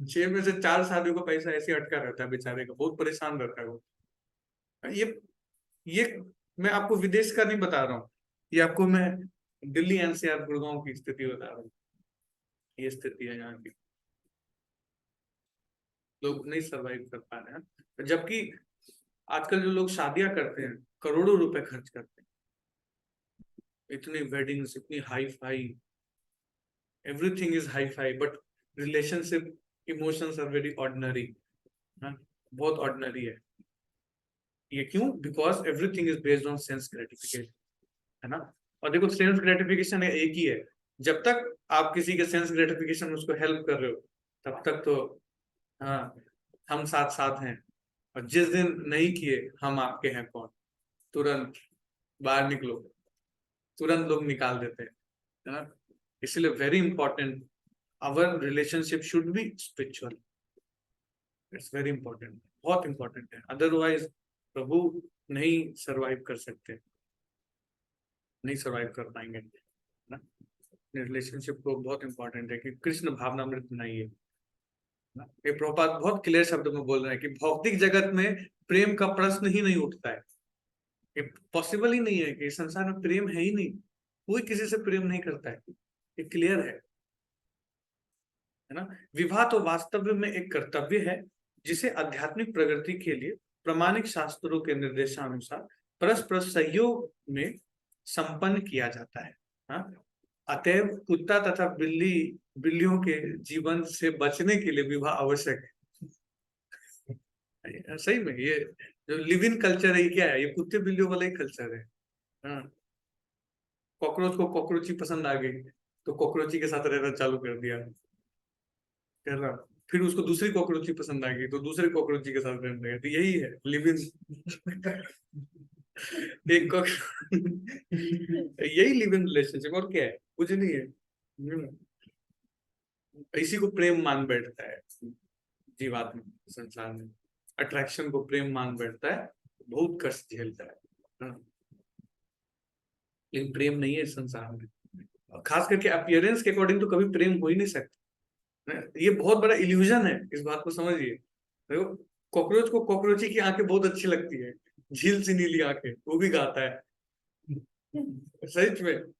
6 में से 4 शादियों का पैसा ऐसे अटका रहता है बेचारे का, बहुत परेशान रहता है वो। ये मैं आपको विदेश का नहीं बता रहा हूँ, ये आपको मैं दिल्ली एनसीआर गुड़गांव की स्थिति बता रहा हूँ। ये स्थिति है यहाँ की, लोग नहीं सरवाइव कर पा रहे हैं। जबकि आजकल जो लोग शादियां करते हैं करोड़ों रुपए खर्च करते हैं, इतनी वेडिंग्स, इतनी hi fi, everything is hi fi, but relationship emotions are very ordinary, बहुत ऑर्डिनरी है। ये क्यों? Because everything is based on sense gratification, है ना। और देखो सेंस ग्रेटिफिकेशन एक ही है, जब तक आप किसी के सेंस ग्रेटिफिकेशन में उसको हेल्प कर रहे हो तब तक तो हाँ हम साथ साथ हैं। और जिस दिन नहीं किए, हम आपके हैं कौन, तुरंत बाहर निकलो, तुरंत लोग निकाल देते हैं, है ना। इसलिए very important, our relationship should be spiritual. It's very important, बहुत इंपॉर्टेंट है, अदरवाइज प्रभु नहीं सरवाइव कर सकते, नहीं सरवाइव कर पाएंगे, ना। रिलेशनशिप को बहुत इंपॉर्टेंट है कि कृष्ण भावनामृत बनाइए। ये प्रभुपाद बहुत क्लियर शब्द में बोल रहे हैं कि भौतिक जगत में प्रेम का प्रश्न ही नहीं उठता है। ये पॉसिबल ही नहीं है कि संसार में प्रेम है ही नहीं, कोई किसी से प्रेम नहीं करता है, ये क्लियर है ना। विवाह तो वास्तव में एक कर्तव्य है जिसे आध्यात्मिक प्रगति के लिए प्रामाणिक शास्त्रों के निर्देशानुसार परस्पर सहयोग में संपन्न किया जाता है। हाँ? अतएव कुत्ता तथा बिल्लियों के जीवन से बचने के लिए विवाह आवश्यक है। सही में ये जो लिव इन कल्चर है, ये क्या है? ये कुत्ते बिल्लियों वाला ही कल्चर है। हाँ, कॉकरोच को कॉकरोची पसंद आ गई तो कॉकरोची के साथ रहना चालू कर दिया, कर रहा। फिर उसको दूसरी कॉकरोची पसंद आ गई तो दूसरे कॉकरोची के साथ रहने लगा। तो यही है लिव इन एक यही लिव इन रिलेशनशिप, और क्या है? कुछ नहीं है। इसी को प्रेम मान बैठता है जीवात्मा संसार में। अट्रैक्शन को प्रेम मान बैठता है, बहुत कष्ट झेलता है। हाँ। लेकिन प्रेम नहीं है संसार में, खास करके अपीयरेंस के अकॉर्डिंग तो कभी प्रेम हो ही नहीं सकता। ये बहुत बड़ा इल्यूजन है, इस बात को समझिए। देखो, कॉकरोच को कॉकरोची की आंखें बहुत अच्छी लगती है, झील सी नीली आंखें, वो भी गाता है सच में।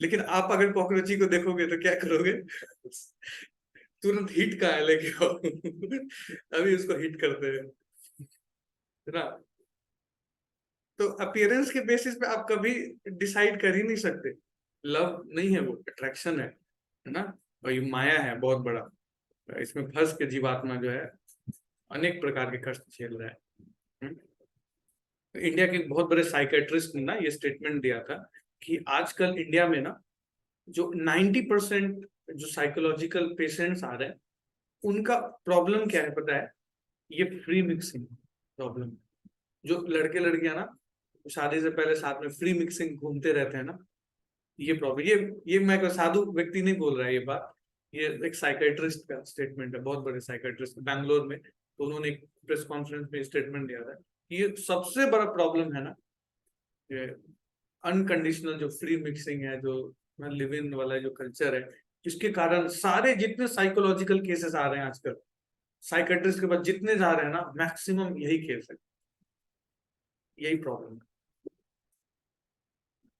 लेकिन आप अगर कॉकरोची को देखोगे तो क्या करोगे? तुरंत हिट का है लेके आओ अभी उसको हिट करते हैं, है ना। तो अपीयरेंस के बेसिस पे आप कभी डिसाइड कर ही नहीं सकते। लव नहीं है, वो अट्रैक्शन है ना। और ये माया है बहुत बड़ा, इसमें फंस के जीवात्मा जो है अनेक प्रकार के कष्ट झेल रहा है। इंडिया के एक बहुत बड़े साइकेट्रिस्ट ने ना ये स्टेटमेंट दिया था कि आजकल इंडिया में ना जो 90% जो साइकोलॉजिकल पेशेंट्स आ रहे हैं, उनका प्रॉब्लम क्या है पता है? ये फ्री मिक्सिंग प्रॉब्लम। जो लड़के लड़कियां ना शादी से पहले साथ में फ्री मिक्सिंग घूमते रहते हैं ना, ये प्रॉब्लम। ये मैं कोई साधु व्यक्ति नहीं बोल रहा है ये बात, ये एक साइकेट्रिस्ट का स्टेटमेंट है, बहुत बड़े साइकेट्रिस्ट बैंगलोर में। तो उन्होंने एक प्रेस कॉन्फ्रेंस में स्टेटमेंट दिया था कि ये सबसे बड़ा प्रॉब्लम है ना, ये अनकंडीशनल जो फ्री मिक्सिंग है, जो लिव इन वाला जो कल्चर है, इसके कारण सारे जितने साइकोलॉजिकल केसेस आ रहे हैं आजकल, साइकेट्रिस्ट के पास जितने जा रहे हैं ना, मैक्सिमम यही केस है, यही प्रॉब्लम है।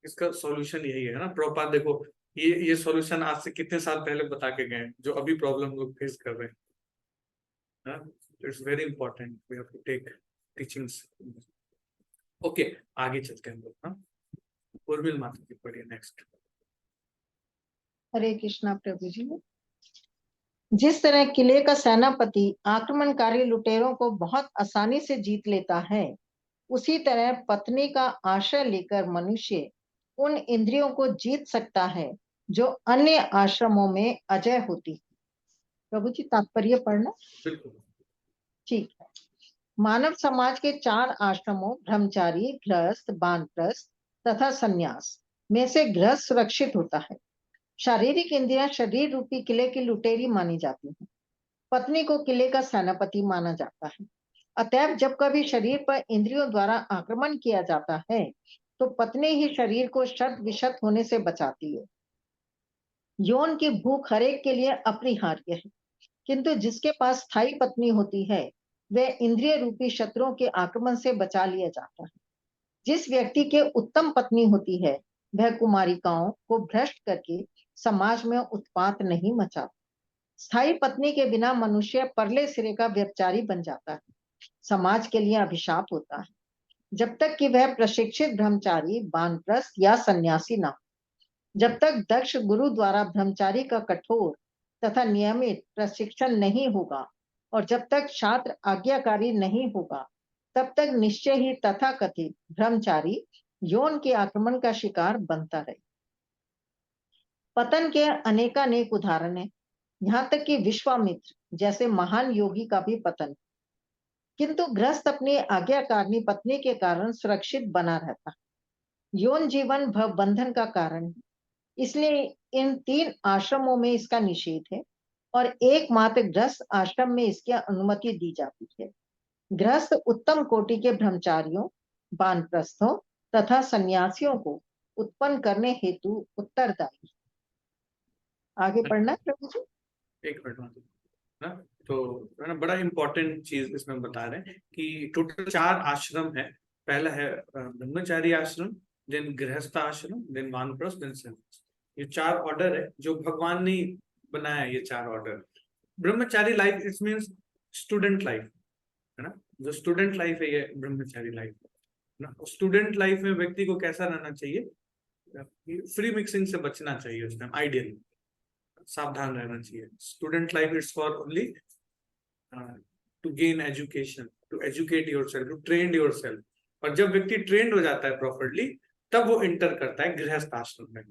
इसका सॉल्यूशन यही है ना। प्रभुपाद देखो, ये सॉल्यूशन आज से कितने साल पहले बता के गए, जो अभी प्रॉब्लम लोग फेस कर रहे हैं। It's very important, we have to take teachings. Okay, आगे चलते हैं हम लोग। हाँ, उर्मिल माता जी पढ़िए नेक्स्ट। हरे कृष्णा प्रभु जी। जिस तरह किले का सेनापति आक्रमणकारी लुटेरों को बहुत आसानी से जीत लेता है, उसी तरह पत्नी का आश्रय लेकर मनुष्य उन इंद्रियों को जीत सकता है जो अन्य आश्रमों में अजय होती है। प्रभु जी तात्पर्य पढ़ना। बिल्कुल। ठीक है। मानव समाज के 4 आश्रमों ब्रह्मचारी, गृहस्थ, वानप्रस्थ तथा संन्यास में से गृहस्थ सुरक्षित होता है। शारीरिक इंद्रियां शरीर रूपी किले की लुटेरी मानी जाती हैं। पत्नी को किले का सेनापति माना जाता है। अतएव जब कभी शरीर पर इंद्रियों द्वारा आक्रमण किया जाता है तो पत्नी ही शरीर को शत विशत होने से बचाती है। यौन की भूख हरेक के लिए अपरिहार्य है, किंतु जिसके पास स्थायी पत्नी होती है वह इंद्रिय रूपी शत्रुओं के आक्रमण से बचा लिया जाता है। जिस व्यक्ति के उत्तम पत्नी होती है वह कुमारिकाओं को भ्रष्ट करके समाज में उत्पात नहीं मचाता। स्थायी पत्नी के बिना मनुष्य परले सिरे का व्यभिचारी बन जाता है, समाज के लिए अभिशाप होता है। जब तक कि वह प्रशिक्षित ब्रह्मचारी, वानप्रस्थ या सन्यासी न हो, जब तक दक्ष गुरु द्वारा ब्रह्मचारी का कठोर तथा नियमित प्रशिक्षण नहीं होगा और जब तक छात्र आज्ञाकारी नहीं होगा, तब तक निश्चय ही तथाकथित ब्रह्मचारी यौन के आक्रमण का शिकार बनता रहे। पतन के अनेकानेक उदाहरण हैं, यहाँ तक कि विश्वामित्र जैसे महान योगी का भी पतन। किंतु गृहस्थ अपनी आज्ञाकारिणी पत्नी के कारण सुरक्षित बना रहता। यौन जीवन भव बंधन का कारण है, इसलिए इन 3 आश्रमों में इसका निषेध है और एकमात्र गृहस्थ आश्रम में इसकी अनुमति दी जाती है। गृहस्थ उत्तम कोटि के ब्रह्मचारियों, वानप्रस्थों तथा सन्यासियों को उत्पन्न करने हेतु उत्तरदायी। आगे पढ़ना है प्रभु जी। एक मिनट में ना, तो है ना, बड़ा इंपॉर्टेंट चीज इसमें बता रहे हैं कि टोटल 4 आश्रम है। पहला है ब्रह्मचारी आश्रम, देन गृहस्थ आश्रम, देन वानप्रस्थ, देन सन्यास। ये 4 ऑर्डर है जो भगवान ने बनाया है, ये 4 order. Brahmachari life it means student life, है ना, जो स्टूडेंट लाइफ है ये ब्रह्मचारी लाइफ है ना। स्टूडेंट लाइफ में व्यक्ति को कैसा रहना चाहिए, फ्री मिक्सिंग से बचना चाहिए उस टाइम, आइडियली सावधान रहना चाहिए। Student life it's for only to gain education, to educate yourself, to train yourself. और जब व्यक्ति ट्रेंड हो जाता है प्रॉपर्ली, तब वो इंटर करता है गृहस्थ आश्रम में।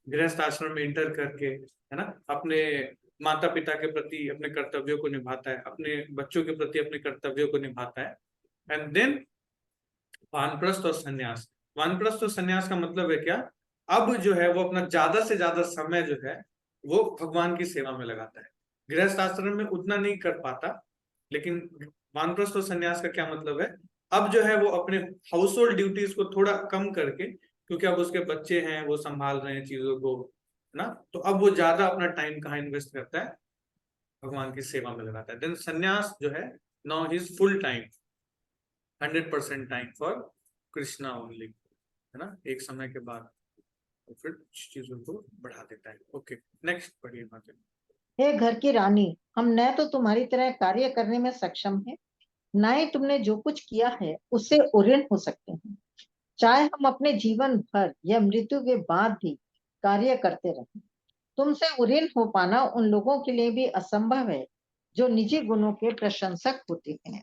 गृहस्थ आश्रम में इंटर करके, है ना, अपने माता पिता के प्रति अपने कर्तव्यों को निभाता है, अपने बच्चों के प्रति अपने कर्तव्यों को निभाता है। एंड देन वानप्रस्थ और सन्यास। वानप्रस्थ और सन्यास का मतलब है क्या, अब जो है वो अपना ज्यादा से ज्यादा समय जो है वो भगवान की सेवा में लगाता है। गृहस्थ आश्रम में उतना नहीं कर पाता, लेकिन वानप्रस्थ और सन्यास का क्या मतलब है, अब जो है वो अपने हाउस होल्ड ड्यूटीज को थोड़ा कम करके, क्योंकि अब उसके बच्चे हैं, वो संभाल रहे हैं चीजों को, है ना, तो अब वो ज्यादा अपना टाइम कहाँ इन्वेस्ट करता है, भगवान की सेवा में लगाता है। देन सन्यास जो है, now his full time, 100% time for Krishna only, है ना, एक समय के बाद तो फिर चीजों को बढ़ा देता है। ओके, नेक्स्ट पढ़िए माता। हे घर की रानी, हम न तो तुम्हारी तरह कार्य करने में सक्षम हैं, न ही तुमने जो कुछ किया है उससे ऋण हो सकते हैं। चाहे हम अपने जीवन भर या मृत्यु के बाद भी कार्य करते रहें, तुमसे ऋण हो पाना उन लोगों के लिए भी असंभव है जो निजी गुणों के प्रशंसक होते हैं।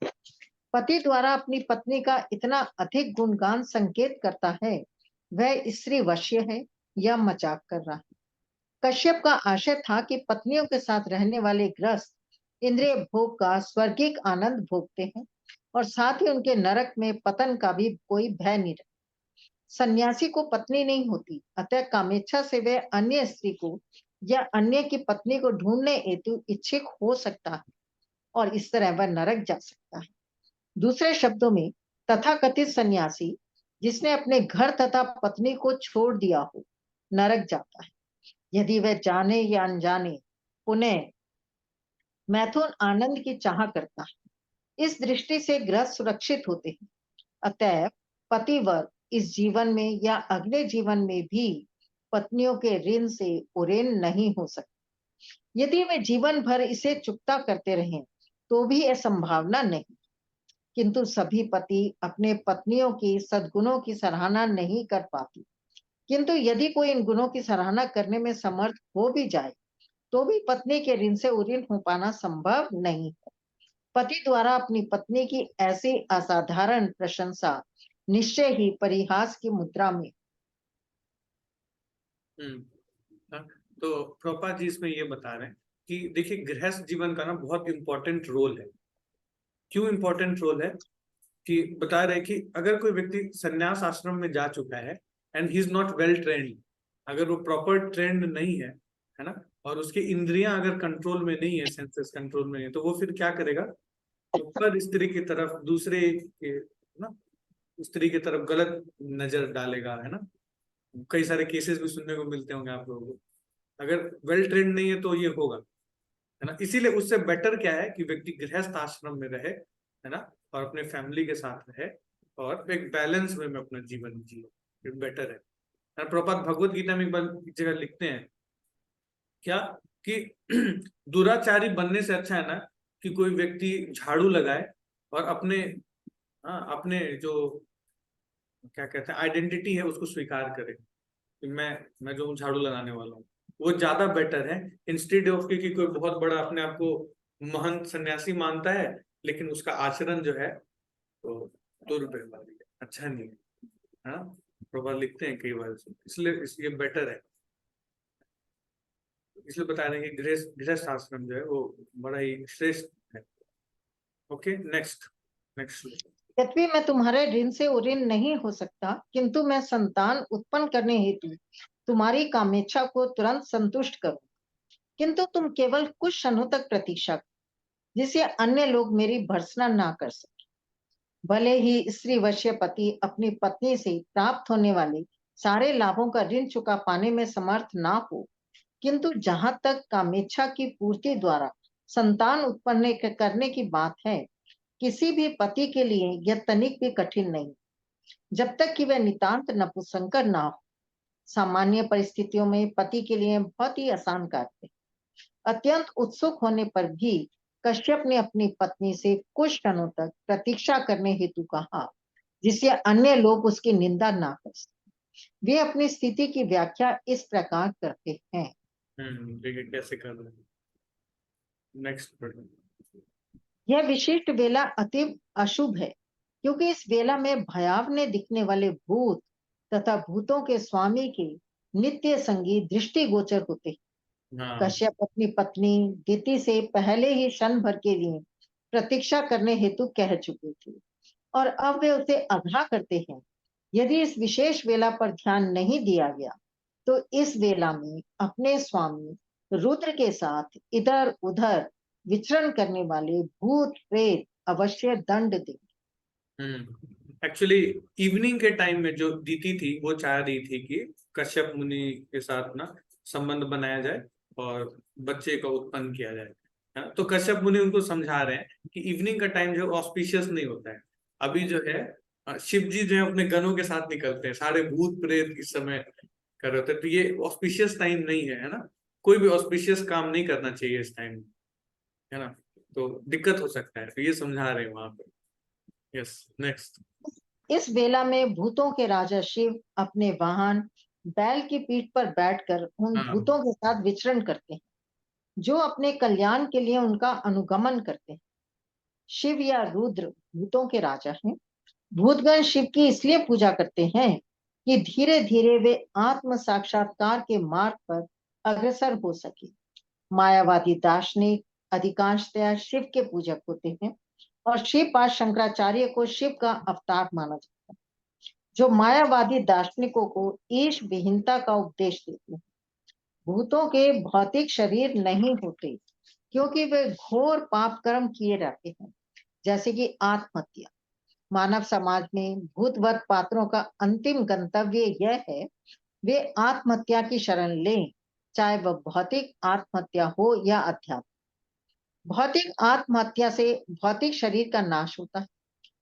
पति द्वारा अपनी पत्नी का इतना अधिक गुणगान संकेत करता है, वह स्त्री वश्य है या मजाक कर रहा है। कश्यप का आशय था कि पत्नियों के साथ रहने वाले गृहस्थ इंद्रिय भोग का स्वर्गिक आनंद भोगते हैं और साथ ही उनके नरक में पतन का भी कोई भय नहीं रहता। सन्यासी को पत्नी नहीं होती, अतः कामेच्छा से वह अन्य स्त्री को या अन्य की पत्नी को ढूंढने हेतु इच्छुक हो सकता है और इस तरह वह नरक जा सकता है। दूसरे शब्दों में, तथाकथित सन्यासी जिसने अपने घर तथा पत्नी को छोड़ दिया हो, नरक जाता है, यदि वह जाने या अनजाने पुनः मैथुन आनंद की चाह करता है। इस दृष्टि से गृहस्थ सुरक्षित होते हैं। अतः पतिवर्ग इस जीवन में या अगले जीवन में भी पत्नियों के ऋण से उऋण नहीं हो सकते। यदि वे जीवन भर इसे चुकता करते रहें तो भी यह संभावना नहीं। किंतु सभी पति अपने पत्नियों की सद्गुणों की सराहना नहीं कर पाती। किंतु यदि कोई इन गुणों की सराहना करने में समर्थ हो भी जाए, तो भी पत्नी के ऋण से उऋण हो पाना संभव नहीं है। पति द्वारा अपनी पत्नी की ऐसी असाधारण प्रशंसा निश्चय ही परिहास की मुद्रा में। हाँ, तो प्रभुपाद जी इसमें ये बता रहे हैं कि देखिए गृहस्थ जीवन का ना बहुत इंपॉर्टेंट रोल है। क्यों इंपॉर्टेंट रोल है, कि बता रहे कि अगर कोई व्यक्ति संन्यास आश्रम में जा चुका है and he is not well trained, अगर वो प्रॉपर ट्रेंड नहीं है ना, और उसकी इंद्रियां अगर कंट्रोल में नहीं है, सेंसेस कंट्रोल में नहीं है, तो वो फिर क्या करेगा, तो पर स्त्री की तरफ, दूसरे के ना स्त्री की तरफ गलत नजर डालेगा, है ना। कई सारे केसेस भी सुनने को मिलते होंगे आप लोगों को। अगर वेल ट्रेंड नहीं है तो ये होगा, है ना। इसीलिए उससे बेटर क्या है कि व्यक्ति गृहस्थ आश्रम में रहे, है ना, और अपने फैमिली के साथ रहे और एक बैलेंस वे में अपना जीवन जिए, बेटर है। प्रभुपाद भगवत गीता में एक बार एक जगह लिखते हैं क्या, कि दुराचारी बनने से अच्छा है ना कि कोई व्यक्ति झाड़ू लगाए और अपने, हाँ, अपने जो क्या कहते हैं आइडेंटिटी है उसको स्वीकार करे कि मैं जो हूँ झाड़ू लगाने वाला हूँ, वो ज्यादा बेटर है, इंस्टेड ऑफ कि कोई बहुत बड़ा अपने आप को महंत सन्यासी मानता है लेकिन उसका आचरण जो है तो दुर्व्यवहारिक है, अच्छा नहीं है, हाँ। प्रभा लिखते हैं कई बार, इसलिए बेटर है। इसलिए बता रहे हैं कि गृहस्थ आश्रम जो है वो बड़ा ही श्रेष्ठ है। Okay, next next. यद्यपि मैं तुम्हारे ऋण से उऋण नहीं हो सकता, किंतु मैं संतान उत्पन्न करने हेतु तुम्हारी कामेच्छा को तुरंत संतुष्ट करूं। किंतु तुम केवल कुछ क्षणों तक प्रतीक्षा करो, जिसे अन्य लोग मेरी भर्त्सना ना कर सके। भले ही स्त्री वश्य पति अपनी पत्नी से प्राप्त होने वाले सारे लाभों का ऋण चुका पाने में समर्थ ना हो, किंतु जहां तक कामेच्छा की पूर्ति द्वारा संतान उत्पन्न करने की बात है, किसी भी पति के लिए यह तनिक भी कठिन नहीं, जब तक कि वह नितांत नपुंसक ना हो। सामान्य परिस्थितियों में पति के लिए बहुत ही आसान कार्य है। अत्यंत उत्सुक होने पर भी कश्यप ने अपनी पत्नी से कुछ क्षणों तक प्रतीक्षा करने हेतु कहा, जिससे अन्य लोग उसकी निंदा ना कर सकें। वे अपनी स्थिति की व्याख्या इस प्रकार करते हैं। देखिए कैसे कर रहे हैं। नेक्स्ट पढ़ो। यह विशिष्ट वेला अति अशुभ है, क्योंकि इस वेला में भयावने दिखने वाले भूत तथा भूतों के स्वामी के नित्य संगी दृष्टिगोचर होते हैं। हाँ कश्यप अपनी पत्नी दिति से पहले ही क्षण भर के लिए प्रतीक्षा करने हेतु कह चुके थे, और अब वे उसे आगाह करते हैं। यदि इस विशेष वेला पर ध्यान नहीं दिया गया, तो इस वेला में अपने स्वामी रुद्र के साथ इधर उधर विचरण करने वाले भूत प्रेत अवश्य दंड देंगे। एक्चुअली इवनिंग के टाइम में जो दीति थी वो चाह रही थी कि कश्यप मुनि के साथ ना संबंध बनाया जाए और बच्चे को उत्पन्न किया जाए, है ना। तो कश्यप मुनि उनको समझा रहे हैं कि इवनिंग का टाइम जो ऑस्पिशियस नहीं होता है। अभी जो है शिव जी जो है अपने गणों के साथ निकलते हैं, सारे भूत प्रेत इस समय कर रहे होते हैं, तो ये ऑस्पिशियस टाइम नहीं है, है ना। कोई भी ऑस्पिशियस काम नहीं करना चाहिए इस टाइम, है ना। तो दिक्कत हो सकता है, तो ये समझा रहे हैं वहां पे। Yes, next. इस वेला में भूतों के राजा शिव अपने वाहन बैल की पीठ पर बैठकर उन हाँ भूतों के साथ विचरण करते हैं, जो अपने कल्याण के लिए उनका अनुगमन करते हैं। शिव या रुद्र भूतों के राजा हैं। भूतगण शिव की इसलिए पूजा करते हैं कि धीरे धीरे वे आत्म साक्षात्कार के मार्ग पर अग्रसर हो सके। मायावादी दार्शनिक अधिकांशतः शिव के पूजक होते हैं, और शिव पाद शंकराचार्य को शिव का अवतार माना जाता है, जो मायावादी दार्शनिकों को ईश विहीनता का उपदेश देते हैं। भूतों के भौतिक शरीर नहीं होते, क्योंकि वे घोर पाप कर्म किए रहते हैं, जैसे कि आत्महत्या। मानव समाज में भूतवत पात्रों का अंतिम गंतव्य यह है, वे आत्महत्या की शरण लें, चाहे वह भौतिक आत्महत्या हो या अध्यात्म। भौतिक आत्महत्या से भौतिक शरीर का नाश होता है,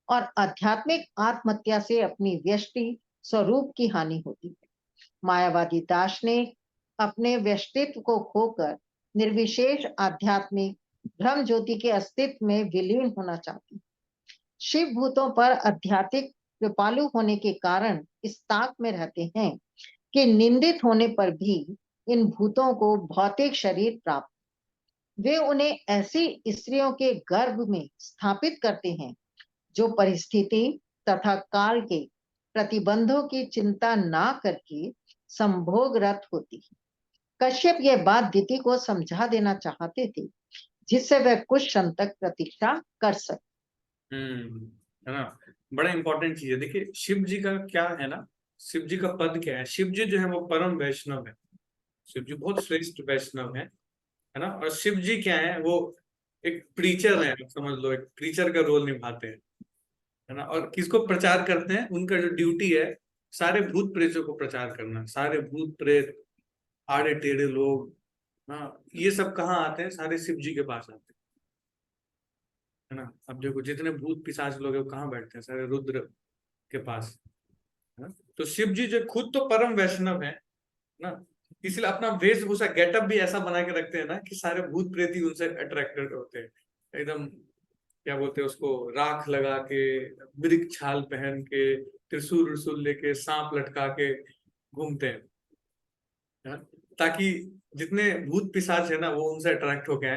और आध्यात्मिक आत्महत्या से अपनी व्यष्टि स्वरूप की हानि होती है। मायावादी दार्शनिक अपने व्यष्टित्व को खोकर निर्विशेष आध्यात्मिक ब्रह्म ज्योति के अस्तित्व में विलीन होना चाहती है। शिव भूतों पर आध्यात्मिक कृपालु होने के कारण इस ताक में रहते हैं कि निंदित होने पर भी इन भूतों को भौतिक शरीर प्राप्त। वे उन्हें ऐसी स्त्रियों के गर्भ में स्थापित करते हैं जो परिस्थिति तथा काल के प्रतिबंधों की चिंता ना करके संभोगरत होती है। कश्यप यह बात दिति को समझा देना चाहते थे, जिससे वह कुछ क्षण तक प्रतीक्षा कर सके। है ना। बड़ा इंपॉर्टेंट चीज है। देखिए शिव जी का क्या है ना, शिव जी का पद क्या है। शिव जी जो है वो परम वैष्णव है। शिव जी बहुत श्रेष्ठ वैष्णव है ना। और शिव जी क्या है, वो एक प्रीचर है, समझ लो एक प्रीचर का रोल निभाते हैं, है ना। और किसको प्रचार करते हैं, उनका जो ड्यूटी है सारे भूत प्रेतों को प्रचार करना। सारे भूत प्रेत आड़े टेढ़े लोग, हाँ, ये सब कहाँ आते हैं, सारे शिव जी के पास आते हैं, है ना। अब देखो जितने भूत पिशाच लोग हैं वो कहाँ बैठते हैं, सारे रुद्र के पास, है ना। तो शिव जी जो खुद तो परम वैष्णव है ना, इसलिए अपना वेशभूषा गेटअप भी ऐसा बना के रखते हैं ना कि सारे भूत प्रेत ही उनसे अट्रैक्टेड होते हैं एकदम। क्या बोलते हैं उसको, राख लगा के, मृग छाल पहन के, त्रिशूल त्रिशूल लेके, सांप लटका के घूमते हैं, है ना? ताकि जितने भूत पिशाच है ना वो उनसे अट्रैक्ट हो गए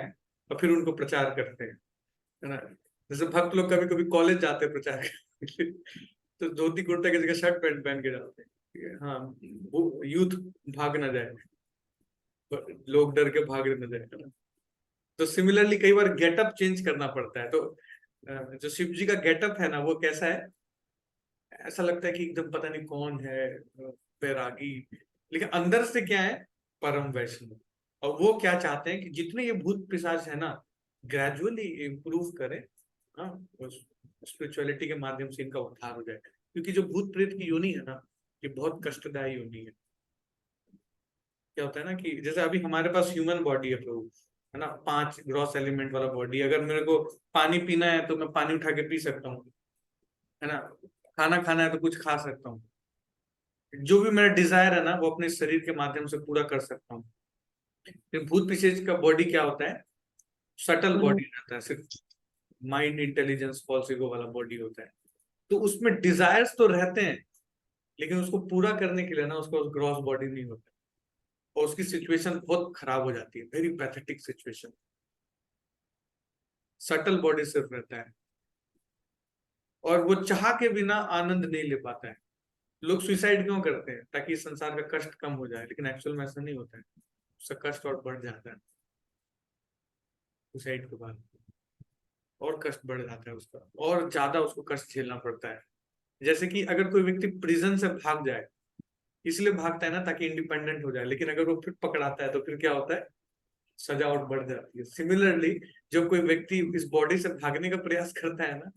और फिर उनको प्रचार करते हैं, है ना। जैसे भक्त लोग कभी कभी कॉलेज जाते हैं प्रचार करने के लिए, तो धोती कुर्ता की जगह शर्ट पैंट पहन के जाते हैं, ठीक है? हाँ, वो यूथ भाग ना जाए, लोग डर के भाग न जाए, है ना। तो सिमिलरली कई बार गेटअप चेंज करना पड़ता है। तो जो शिव जी का गेटअप है ना वो कैसा है, ऐसा लगता है कि एकदम पता नहीं कौन है, बैरागी, लेकिन अंदर से क्या है, परम वैष्णव। और वो क्या चाहते हैं कि जितने ये भूत पिशाच है ना ग्रेजुअली इम्प्रूव करें, हाँ, स्पिरिचुअलिटी के माध्यम से इनका उद्धार हो जाए। क्योंकि जो भूत प्रेत की योनि है ना, ये बहुत कष्टदायी योनि है। क्या होता है ना कि जैसे अभी हमारे पास ह्यूमन बॉडी है प्रभु, है ना, 5 ग्रॉस एलिमेंट वाला बॉडी। अगर मेरे को पानी पीना है तो मैं पानी उठा के पी सकता हूँ, है ना, खाना खाना है तो कुछ खा सकता हूँ, जो भी मेरा डिजायर है ना वो अपने शरीर के माध्यम से पूरा कर सकता हूँ। फिर भूत पिशाच का बॉडी क्या होता है, सटल बॉडी रहता है, सिर्फ माइंड इंटेलिजेंस फॉल्स ईगो वाला बॉडी होता है। तो उसमें डिजायर्स तो रहते हैं, लेकिन उसको पूरा करने के लिए ना उसका ग्रॉस बॉडी नहीं होता, और उसकी सिचुएशन बहुत खराब हो जाती है, very pathetic situation. Subtle body सिर्फ रहता है, और वो चाह के बिना आनंद नहीं ले पाता है। लोग सुसाइड क्यों करते हैं, ताकि संसार का कष्ट कम हो जाए, लेकिन एक्चुअल में ऐसा नहीं होता है, उसका कष्ट और बढ़ जाता है सुसाइड के बाद, और कष्ट बढ़ जाता है उसका, और ज्यादा उसको कष्ट झेलना पड़ता है। जैसे कि अगर कोई व्यक्ति प्रिजन से भाग जाए, इसलिए भागता है ना ताकि इंडिपेंडेंट हो जाए, लेकिन अगर वो फिर पकड़ाता है तो फिर क्या होता है, सजा और बढ़ जाती है। सिमिलरली जब कोई व्यक्ति इस बॉडी से भागने का प्रयास करता है ना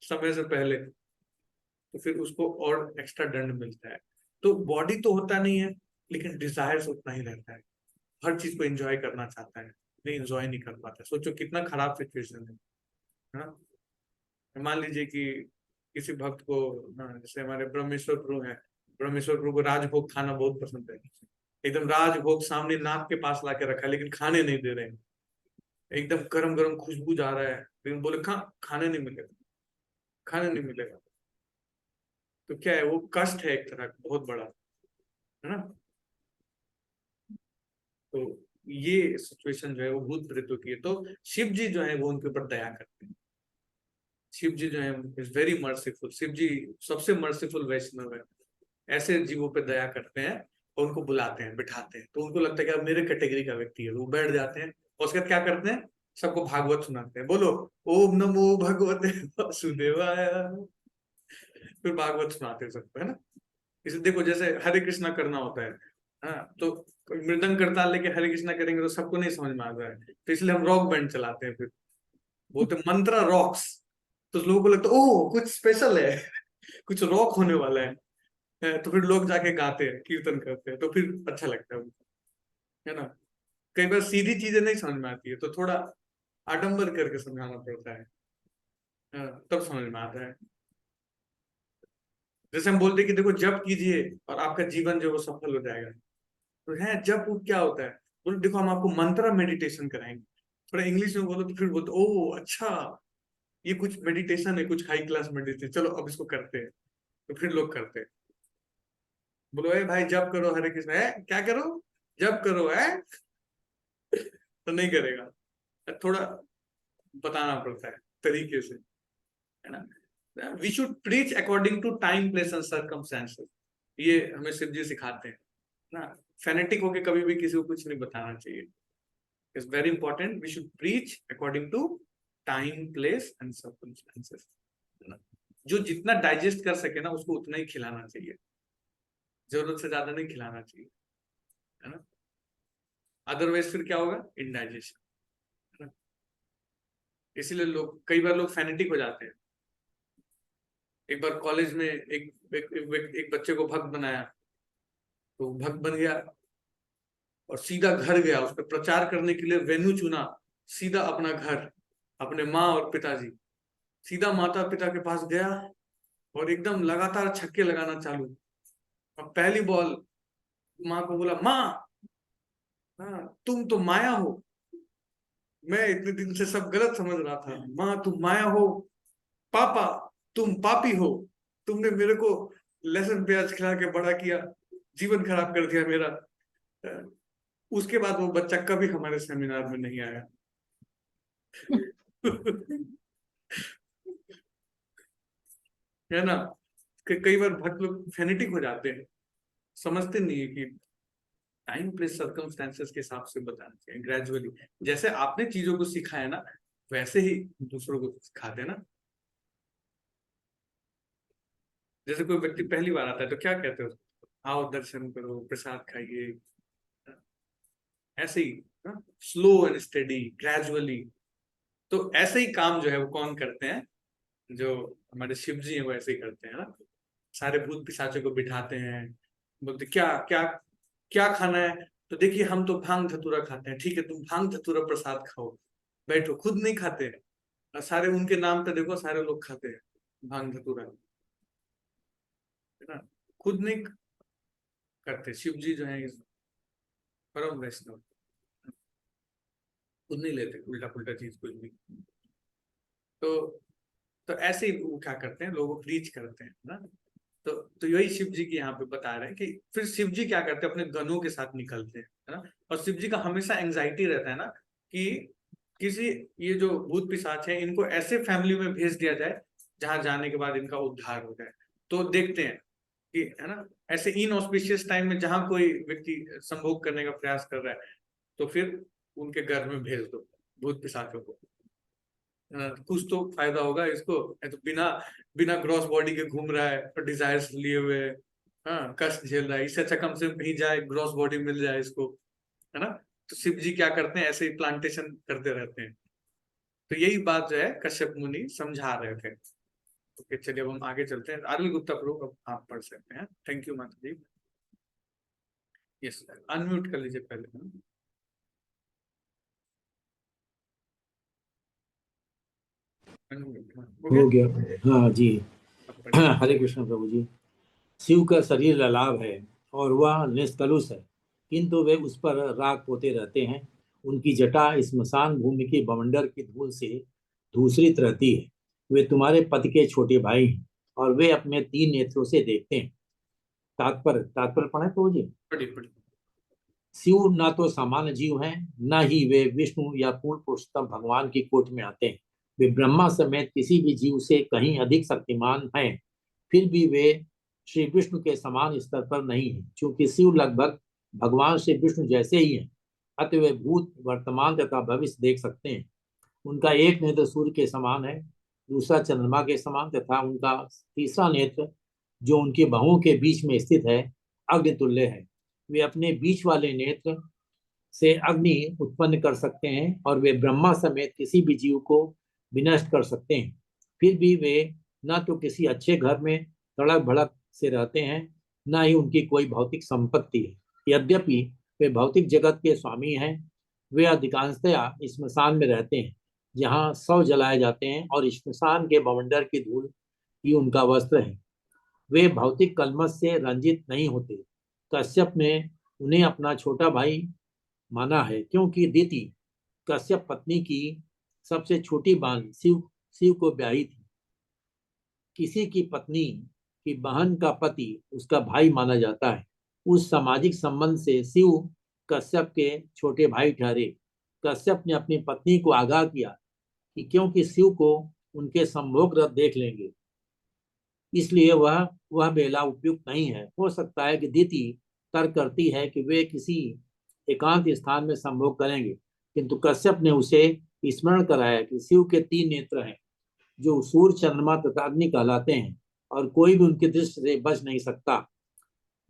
समय से पहले, तो फिर उसको और एक्स्ट्रा दंड मिलता है। तो बॉडी तो होता नहीं है, लेकिन डिजायर्स उतना ही रहता है, हर चीज को एंजॉय करना चाहता है, नहीं एंजॉय नहीं कर पाता। सोचो कितना खराब सिचुएशन है ना। मान लीजिए कि किसी भक्त को, जैसे हमारे ब्रह्मेश्वर प्रभु हैं, ब्रह्मेश्वर प्रभु को राजभोग खाना बहुत पसंद है, एकदम राजभोग सामने नाक के पास ला के रखा है, लेकिन खाने नहीं दे रहे हैं, एकदम गरम गरम खुशबू जा रहा है, लेकिन बोले खाने नहीं मिलेगा, खाने नहीं मिलेगा। तो क्या है, वो कष्ट है एक तरह का बहुत बड़ा, है ना। तो ये सिचुएशन जो है वो भूत प्रेतों की है। तो शिव जी जो है वो उनके ऊपर दया करते हैं। शिव जी जो है इज वेरी मर्सीफुल, शिव जी सबसे मर्सीफुल वैष्णव है, ऐसे जीवों पे दया करते हैं, और उनको बुलाते हैं, बिठाते हैं, तो उनको लगता है कि अब मेरे कैटेगरी का व्यक्ति है, वो बैठ जाते हैं, और उसके बाद क्या करते हैं, सबको भागवत सुनाते हैं, बोलो ओम नमो भगवते वासुदेवाय, फिर भागवत सुनाते हैं सबको, है ना। इसे देखो जैसे हरे कृष्णा करना होता है, हाँ, तो मृदंग करताल लेके हरे कृष्णा करेंगे तो सबको नहीं समझ में आ रहा है, तो इसलिए हम रॉक बैंड चलाते हैं, फिर बोलते मंत्रा रॉक्स, तो लोगों को लगता है ओह कुछ स्पेशल है, कुछ रॉक होने वाला है, तो फिर लोग जाके गाते हैं, कीर्तन करते हैं, तो फिर अच्छा लगता है उनको, है ना। कई बार सीधी चीजें नहीं समझ में आती है, तो थोड़ा आडंबर करके समझाना पड़ता है, तब समझ में आता है। जैसे हम बोलते हैं कि देखो जप कीजिए और आपका जीवन जो है वो सफल हो जाएगा, तो है जप उप क्या होता है, बोलो देखो हम आपको मंत्रा मेडिटेशन कराएंगे, थोड़ा इंग्लिश में बोलो तो फिर बोलते ओ अच्छा, ये कुछ मेडिटेशन है, कुछ हाई क्लास मेडिटेशन, चलो अब इसको करते हैं, तो फिर लोग करते हैं। बोलो ए भाई जप करो हरे कृष्ण, है क्या करो, जप करो, है तो नहीं करेगा, थोड़ा बताना पड़ता है तरीके से, है ना। We should preach according to time place and circumstances, ये हमें शिव जी सिखाते हैं ना। फेनेटिक होके कभी भी किसी को कुछ नहीं बताना चाहिए, it's very important, we should preach according to time place and circumstances, जो जितना डाइजेस्ट कर सके ना उसको उतना ही खिलाना चाहिए, जरूरत से ज्यादा नहीं खिलाना चाहिए, है ना, अदरवाइज फिर क्या होगा, इनडाइजेशन, है ना। इसीलिए लोग, कई बार लोग फेनेटिक हो जाते हैं। एक बार कॉलेज में एक बच्चे को भक्त बनाया, तो भक्त बन गया और सीधा घर गया, उस पर प्रचार करने के लिए वेन्यू चुना, सीधा अपना घर, अपने माँ और पिताजी, सीधा माता पिता के पास गया, और एकदम लगातार छक्के लगाना चालू। और पहली बॉल माँ को बोला, माँ, हाँ तुम तो माया हो, मैं इतने दिन से सब गलत समझ रहा था, माँ तुम माया हो, पापा तुम पापी हो, तुमने मेरे को लहसुन प्याज खिला के बड़ा किया, जीवन खराब कर दिया मेरा। उसके बाद वो बच्चा कभी हमारे सेमिनार में नहीं आया। है ना, कि कई बार भक्त लोग फेनेटिक हो जाते हैं, समझते नहीं है कि टाइम प्लेस सर्कमस्टेंसेस के हिसाब से बताना चाहिए, ग्रेजुअली, जैसे आपने चीजों को सीखा है ना वैसे ही दूसरों को सिखाते हैं ना। जैसे कोई व्यक्ति पहली बार आता है तो क्या कहते हो, आओ दर्शन करो, प्रसाद खाइए, ऐसे ही स्लो एंड स्टेडी ग्रेजुअली। तो ऐसे ही काम जो है वो कौन करते हैं, जो हमारे शिव जी हैं वो ऐसे ही करते हैं ना। सारे भूत पिशाचों को बिठाते हैं, बोलते क्या क्या क्या खाना है, तो देखिए हम तो भांग धतूरा खाते हैं, ठीक है तुम भांग धतूरा प्रसाद खाओ, बैठो, खुद नहीं खाते हैं। और सारे उनके नाम पे देखो सारे लोग खाते हैं भांग धतूरा, है ना, खुद नहीं करते। शिव जी जो है इस परम वैष्णव, खुद नहीं लेते उल्टा पुल्टा चीज कुछ भी। तो ऐसे ही वो क्या करते हैं, लोगों को रीच करते हैं ना। तो यही शिव जी की यहाँ पे बता रहे हैं कि फिर शिव जी क्या करते हैं, अपने गनों के साथ निकलते हैं, है ना। और शिव जी का हमेशा एंजाइटी रहता है ना कि किसी ये जो भूत पिशाच है इनको ऐसे फैमिली में भेज दिया जाए जहां जाने के बाद इनका उद्धार हो जाए। तो देखते हैं कि, है ना, ऐसे इनऑस्पिशियस टाइम में जहां कोई व्यक्ति संभोग करने का प्रयास कर रहा है तो फिर उनके घर में भेज दो भूत पिशाचों को, कुछ तो फायदा होगा इसको। ये तो बिना बिना ग्रॉस बॉडी के घूम रहा है और डिजायर्स लिए हुए, हाँ, कष्ट झेल रहा है, इससे अच्छा कम से कम कहीं जाए ग्रॉस बॉडी मिल जाए इसको, है ना। तो शिव जी क्या करते हैं, ऐसे ही प्लांटेशन करते रहते हैं। तो यही बात जो है कश्यप मुनि समझा रहे थे। ओके, चलिए अब हम आगे चलते हैं। आरवी गुप्ता प्रभु अब आप पढ़ सकते हैं। थैंक यू माता जी। यस, अनम्यूट कर लीजिए पहले। अनम्यूट हो गया। हो गया। हाँ जी। अब पढ़िए। हरे कृष्ण प्रभु जी। शिव का शरीर ललाभ है और वह निष्कलुष है, किंतु वे उस पर राग पोते रहते हैं। उनकी जटा स्मशान भूमि की बवंडर की धूल से धूसरित रहती है। वे तुम्हारे पति के छोटे भाई हैं और वे अपने 3 नेत्रों से देखते हैं। तात्पर्य तात्पर्य पढ़े प्रभु जी। पढ़िए पढ़िए। शिव न तो सामान्य जीव हैं, न ही वे विष्णु या पूर्ण पुरुषोत्तम भगवान की कोट में आते हैं। वे ब्रह्मा समेत किसी भी जीव से कहीं अधिक शक्तिमान हैं, फिर भी वे श्री विष्णु के समान स्तर पर नहीं है। क्योंकि शिव लगभग भगवान श्री विष्णु जैसे ही हैं, अतः वे भूत, वर्तमान तथा भविष्य देख सकते हैं। उनका एक नेत्र सूर्य के समान है, दूसरा चंद्रमा के समान, तथा उनका तीसरा नेत्र जो उनकी बाहों के बीच में स्थित है अग्नि तुल्य है। वे अपने बीच वाले नेत्र से अग्नि उत्पन्न कर सकते हैं और वे ब्रह्मा समेत किसी भी जीव को विनष्ट कर सकते हैं। फिर भी वे न तो किसी अच्छे घर में तड़क भड़क से रहते हैं, न ही उनकी कोई भौतिक संपत्ति है। यद्यपि वे भौतिक जगत के स्वामी हैं, वे अधिकांशतया स्मशान में रहते हैं, जहाँ शव जलाए जाते हैं और स्मशान के बवंडर की धूल ही उनका वस्त्र है। वे भौतिक कलमश से रंजित नहीं होते। कश्यप ने उन्हें अपना छोटा भाई माना है, क्योंकि दीति कश्यप पत्नी की सबसे छोटी बहन शिव शिव को ब्याही थी। किसी की पत्नी की बहन का पति उसका भाई माना जाता है। उस सामाजिक संबंध से शिव कश्यप के छोटे भाई ठहरे। कश्यप ने अपनी पत्नी को आगाह किया कि क्योंकि शिव को उनके संभोग रथ देख लेंगे, इसलिए वह बेला उपयुक्त नहीं है। हो सकता है कि दीति तर्क करती है कि वे किसी एकांत स्थान में संभोग करेंगे, किंतु कश्यप ने उसे स्मरण कराया कि शिव के 3 नेत्र हैं, जो सूर्य, चंद्रमा तथा अग्नि कहलाते हैं, और कोई भी उनकी दृष्टि से बच नहीं सकता,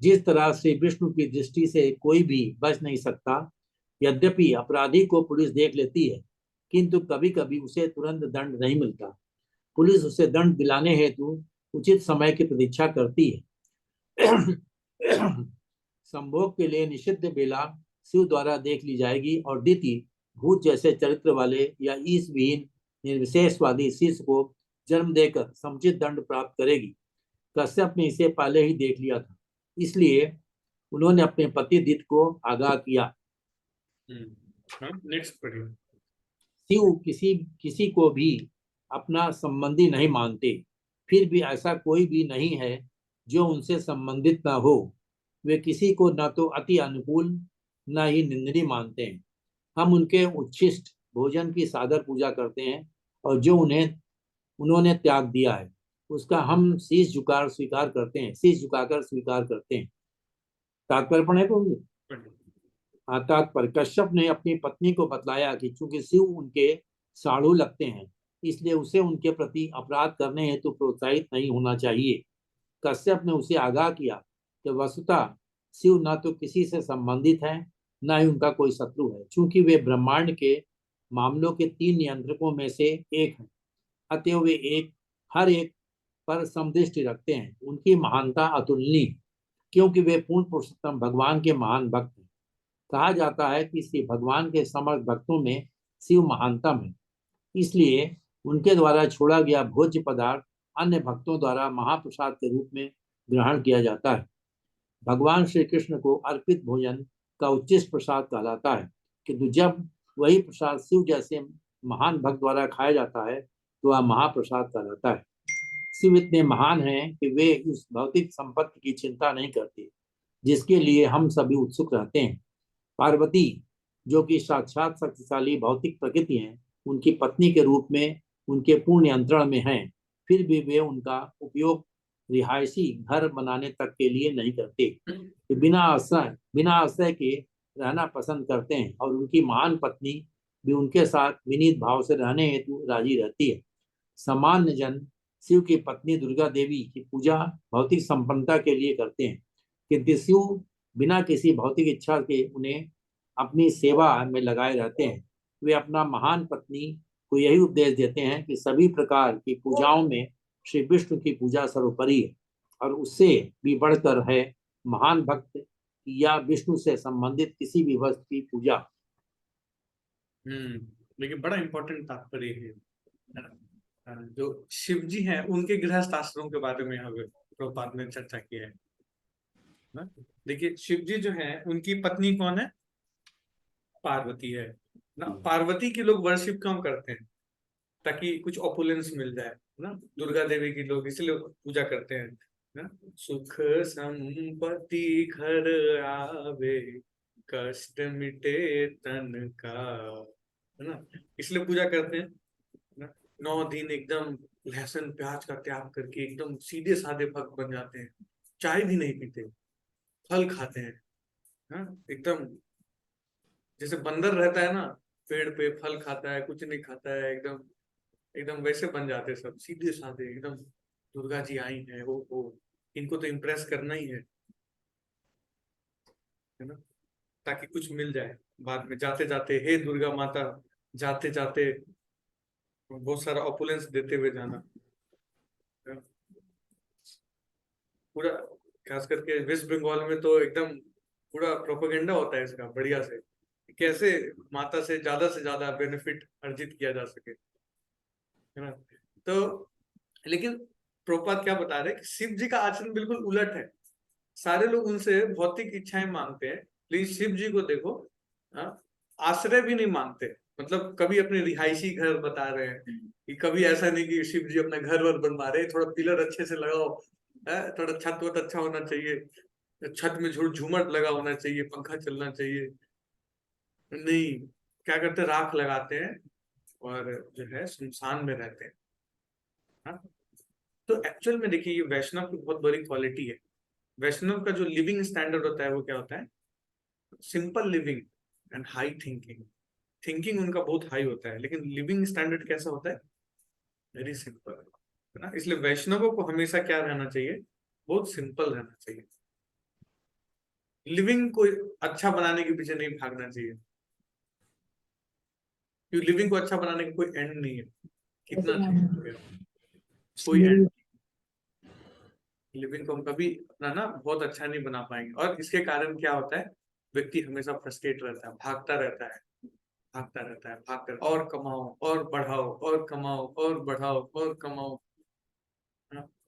जिस तरह से विष्णु की दृष्टि से कोई भी बच नहीं सकता। यद्यपि अपराधी को पुलिस देख लेती है, किंतु कभी कभी उसे तुरंत दंड नहीं मिलता। पुलिस उसे दंड दिलाने हेतु उचित समय की प्रतीक्षा करती है। संभोग के लिए निषिद्ध बेला शिव द्वारा देख ली जाएगी और दीति भूत जैसे चरित्र वाले या ईश विहीन निर्विशेषवादी शिष्य को जन्म देकर समुचित दंड प्राप्त करेगी। कश्यप ने इसे पहले ही देख लिया था, इसलिए उन्होंने अपने पति दीत को आगाह किया। नेक्स्ट पढ़िए। शिव किसी किसी को भी अपना संबंधी नहीं मानते, फिर भी ऐसा कोई भी नहीं है जो उनसे संबंधित न हो। वे किसी को न तो अति अनुकूल न ही निंदनीय मानते हैं। हम उनके उच्छिष्ट भोजन की सादर पूजा करते हैं और जो उन्होंने त्याग दिया है उसका हम शीश झुकाकर स्वीकार करते हैं। तात्पर्य पढ़े तो तात्पर्य कश्यप ने अपनी पत्नी को बतलाया कि चूंकि शिव उनके साढ़ू लगते हैं, इसलिए उसे उनके प्रति अपराध करने हेतु प्रोत्साहित नहीं होना चाहिए। कश्यप ने उसे आगाह किया कि वस्तुतः शिव न तो किसी से संबंधित है, न ही उनका कोई शत्रु है, क्योंकि वे ब्रह्मांड के मामलों के 3 नियंत्रकों में से एक हैं। अतएव वे हर एक पर समदृष्टि रखते हैं। उनकी महानता अतुलनीय, क्योंकि वे पूर्ण पुरुषोत्तम भगवान के महान भक्त हैं। कहा जाता है कि श्री भगवान के समस्त भक्तों में शिव महानतम है, इसलिए उनके द्वारा छोड़ा गया भोज्य पदार्थ अन्य भक्तों द्वारा महाप्रसाद के रूप में ग्रहण किया जाता है। भगवान श्री कृष्ण को अर्पित भोजन का उच्चिष्ट प्रसाद कहलाता है, किंतु जब वही प्रसाद शिव जैसे महान भक्त द्वारा खाया जाता है तो वह महाप्रसाद कहलाता है। शिव इतने महान हैं कि वे उस भौतिक संपत्ति की चिंता नहीं करते जिसके लिए हम सभी उत्सुक रहते हैं। पार्वती, जो कि साक्षात शक्तिशाली भौतिक प्रकृति हैं, उनकी पत्नी के रूप में उनके पूर्ण नियंत्रण में हैं, फिर भी वे उनका उपयोग रिहायशी घर बनाने तक के लिए नहीं करते। वे बिना आश्रय के रहना पसंद करते हैं और उनकी महान पत्नी भी उनके साथ विनीत भाव से रहने हेतु राजी रहती है। सामान्य जन शिव की पत्नी दुर्गा देवी की पूजा भौतिक संपन्नता के लिए करते हैं, किंतु शिव बिना किसी भौतिक इच्छा के उन्हें अपनी सेवा में लगाए रहते हैं। वे अपना महान पत्नी को यही उपदेश देते हैं कि सभी प्रकार की पूजाओं में श्री विष्णु की पूजा सर्वोपरि है और उससे भी बढ़कर है महान भक्त या विष्णु से संबंधित किसी भी वस्तु की पूजा। लेकिन बड़ा इंपॉर्टेंट तात्पर्य है ना? जो शिव जी हैं उनके गृहस्थ आश्रमों के बारे में हमें प्रभुपाद ने चर्चा की है ना? देखिए, शिव जी जो हैं उनकी पत्नी कौन है? पार्वती है ना। पार्वती की लोग वर्शिप क्यों करते हैं? ताकि कुछ ऑपुलेंस मिल जाए ना। दुर्गा देवी की लोग इसलिए पूजा करते हैं ना। सुख संपत्ति घर आवे, कष्ट मिटे तन का, है ना, इसलिए पूजा करते हैं ना। 9 दिन एकदम लहसुन प्याज का त्याग करके एकदम सीधे साधे भक्त बन जाते हैं। चाय भी नहीं पीते, फल खाते हैं ना। एकदम जैसे बंदर रहता है ना, पेड़ पे फल खाता है, कुछ नहीं खाता है, एकदम एकदम वैसे बन जाते हैं सब, सीधे साधे एकदम। दुर्गा जी आई हैं, वो इनको तो इम्प्रेस करना ही है ना, ताकि कुछ मिल जाए बाद में। जाते जाते हे दुर्गा माता, जाते जाते बहुत सारा ऑपुलेंस देते हुए जाना। पूरा खास करके वेस्ट बंगाल में तो एकदम पूरा प्रोपेगेंडा होता है इसका बढ़िया से, कैसे माता से ज्यादा बेनिफिट अर्जित किया जा सके, है ना। तो लेकिन प्रभुपाद क्या बता रहे हैं कि शिव जी का आचरण बिल्कुल उलट है। सारे लोग उनसे भौतिक इच्छाएं मांगते हैं, लेकिन शिव जी को देखो, आश्रय भी नहीं मांगते। मतलब कभी अपने रिहायशी घर बता रहे हैं कि कभी ऐसा नहीं कि शिव जी अपना घर वर बनवा रहे, थोड़ा पिलर अच्छे से लगाओ, थोड़ा छत वत अच्छा होना चाहिए, छत में झूमर लगा होना चाहिए, पंखा चलना चाहिए। नहीं, क्या करते, राख लगाते हैं और जो है सुनसान में रहते हैं। हाँ? तो एक्चुअल में देखिए, ये वैष्णव की बहुत बड़ी क्वालिटी है। वैष्णव का जो लिविंग स्टैंडर्ड होता है वो क्या होता है? Simple living and high thinking. Thinking उनका बहुत हाई होता है, लेकिन लिविंग स्टैंडर्ड कैसा होता है? वेरी सिंपल, है ना। इसलिए वैष्णवों को हमेशा क्या रहना चाहिए? बहुत सिंपल रहना चाहिए। लिविंग को अच्छा बनाने के पीछे नहीं भागना चाहिए, क्योंकि लिविंग को अच्छा बनाने का कोई एंड नहीं है। कितना कोई एंड, लिविंग को हम कभी अपना ना बहुत अच्छा नहीं बना पाएंगे। और इसके कारण क्या होता है? व्यक्ति हमेशा फ्रस्ट्रेट रहता है, भागता रहता है, भागता रहता है, भागकर और कमाओ और बढ़ाओ और कमाओ और बढ़ाओ और कमाओ।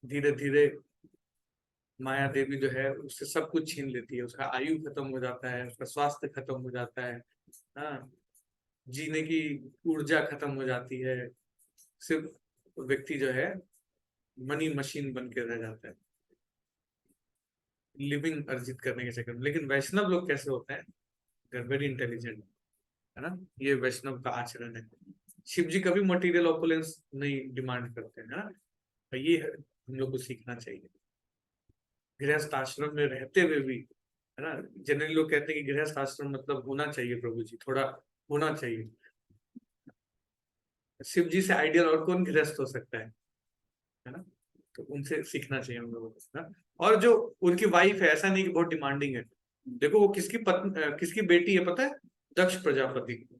धीरे धीरे माया देवी जो है उससे सब कुछ छीन लेती है, उसका आयु खत्म हो जाता है, उसका स्वास्थ्य खत्म हो जाता है, हाँ, जीने की ऊर्जा खत्म हो जाती है। सिर्फ व्यक्ति जो है मनी मशीन बन के रह जाता है लिविंग अर्जित करने के चक्कर में। लेकिन वैष्णव लोग कैसे होते हैं? वेरी इंटेलिजेंट, है ना। ये वैष्णव का आचरण है। शिव जी कभी मटेरियल ऑपुलेंस नहीं डिमांड करते हैं ना। तो ये हम लोग को सीखना चाहिए गृहस्थ आश्रम में रहते हुए भी, है ना। जनरली लोग कहते हैं कि गृहस्थ आश्रम मतलब होना चाहिए, प्रभु जी थोड़ा होना चाहिए। शिव जी से आइडियल और कौन गृहस्थ हो सकता है ना। तो उनसे सीखना चाहिए हम लोगों को, है। और जो उनकी वाइफ है, ऐसा नहीं कि बहुत डिमांडिंग है। देखो वो किसकी किसकी बेटी है पता है? दक्ष प्रजापति की,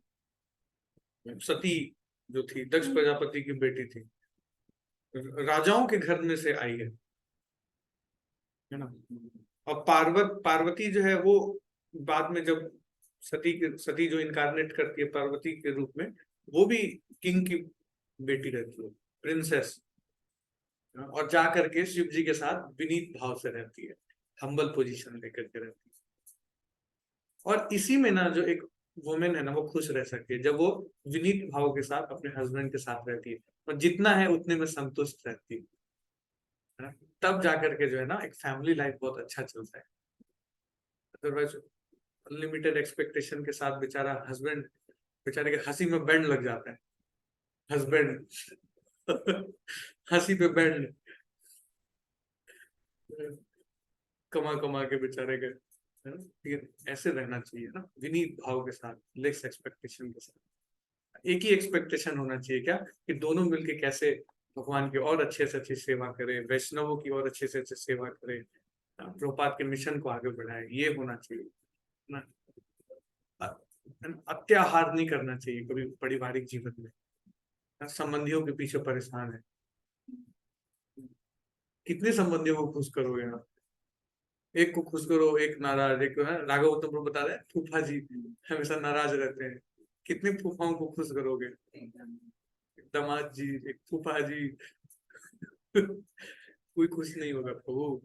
सती जो थी, दक्ष प्रजापति की बेटी थी, राजाओं के घर में से आई है ना। और पार्वती जो है वो बाद में जब सती जो इनकारनेट करती है पार्वती के रूप में, वो भी किंग की बेटी रहती है, प्रिंसेस, और जा करके शिव जी के साथ विनीत भाव से रहती है, हम्बल पोजीशन लेकर के रहती है। और इसी में ना जो एक वुमेन है ना, वो खुश रह सकती है जब वो विनीत भाव के साथ अपने हस्बैंड के साथ रहती है, और जितना है उतने में संतुष्ट रहती है ना, तब जाकर के जो है ना एक फैमिली लाइफ बहुत अच्छा चलता है। अदरवाइज अनलिमिटेड एक्सपेक्टेशन के साथ बेचारा हस्बैंड, बेचारे के हंसी में बैंड लग जाता है, हस्बैंड हंसी पे बैंड कमा कमा के बेचारे के, है ना? ये ऐसे रहना चाहिए ना, विनीत भाव के साथ, लेस एक्सपेक्टेशन के साथ। एक ही एक्सपेक्टेशन होना चाहिए क्या, कि दोनों मिलके कैसे भगवान की और अच्छे से अच्छी सेवा करें, वैष्णवों की और अच्छे से अच्छी सेवा करें, प्रभुपाद के मिशन को आगे बढ़ाए, ये होना चाहिए ना। अत्याहार नहीं करना चाहिए कभी पारिवारिक जीवन में, संबंधियों के पीछे परेशान है, कितने संबंधियों को खुश करोगे आप, एक को खुश करो एक नाराज, एक है राघव उत्तम प्रभु बता रहे हैं, फूफा जी हमेशा नाराज रहते हैं, कितने फूफाओं को खुश करोगे, दामाद जी, एक फूफा जी कोई खुश नहीं होगा प्रभु।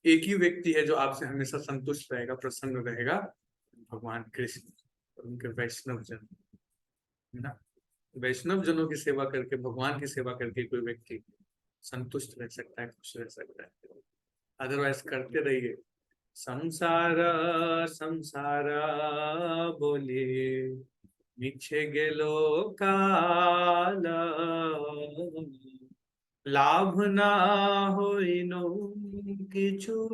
एक ही व्यक्ति है जो आपसे हमेशा संतुष्ट रहेगा, प्रसन्न रहेगा, भगवान कृष्ण और उनके वैष्णव जन, है ना। वैष्णव जनों की सेवा करके, भगवान की सेवा करके कोई व्यक्ति संतुष्ट रह सकता है, खुश रह सकता है। अदरवाइज करते रहिए संसार संसार बोले मिछे गेलो काल, लाभ ना होइनो किछु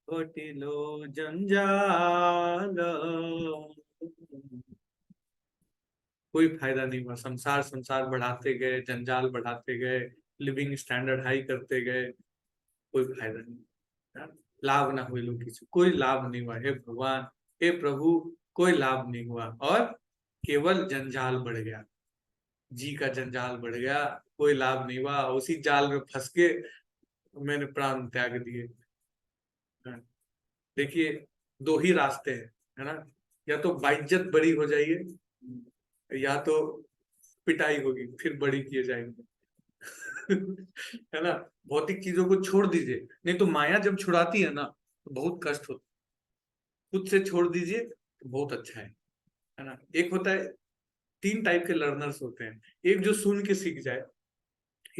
घटिलो जंजाल। कोई फायदा नहीं हुआ, संसार संसार बढ़ाते गए, जंजाल बढ़ाते गए, लिविंग स्टैंडर्ड हाई करते गए, कोई फायदा नहीं, लाभ ना हुए लोग किसी, कोई लाभ नहीं हुआ। हे भगवान, हे प्रभु, कोई लाभ नहीं हुआ, और केवल जंजाल बढ़ गया, जी का जंजाल बढ़ गया, कोई लाभ नहीं हुआ। उसी जाल में फंस के मैंने प्राण त्याग दिए। देखिए, दो ही रास्ते हैं, है ना, या तो बाइज्जत बड़ी हो जाइए, या तो पिटाई होगी फिर बड़ी किए जाएंगे है ना। भौतिक चीजों को छोड़ दीजिए, नहीं तो माया जब छुड़ाती है ना तो बहुत कष्ट होता है। खुद से छोड़ दीजिए तो बहुत अच्छा है ना। एक होता है, तीन टाइप के लर्नर्स होते हैं, एक जो सुन के सीख जाए,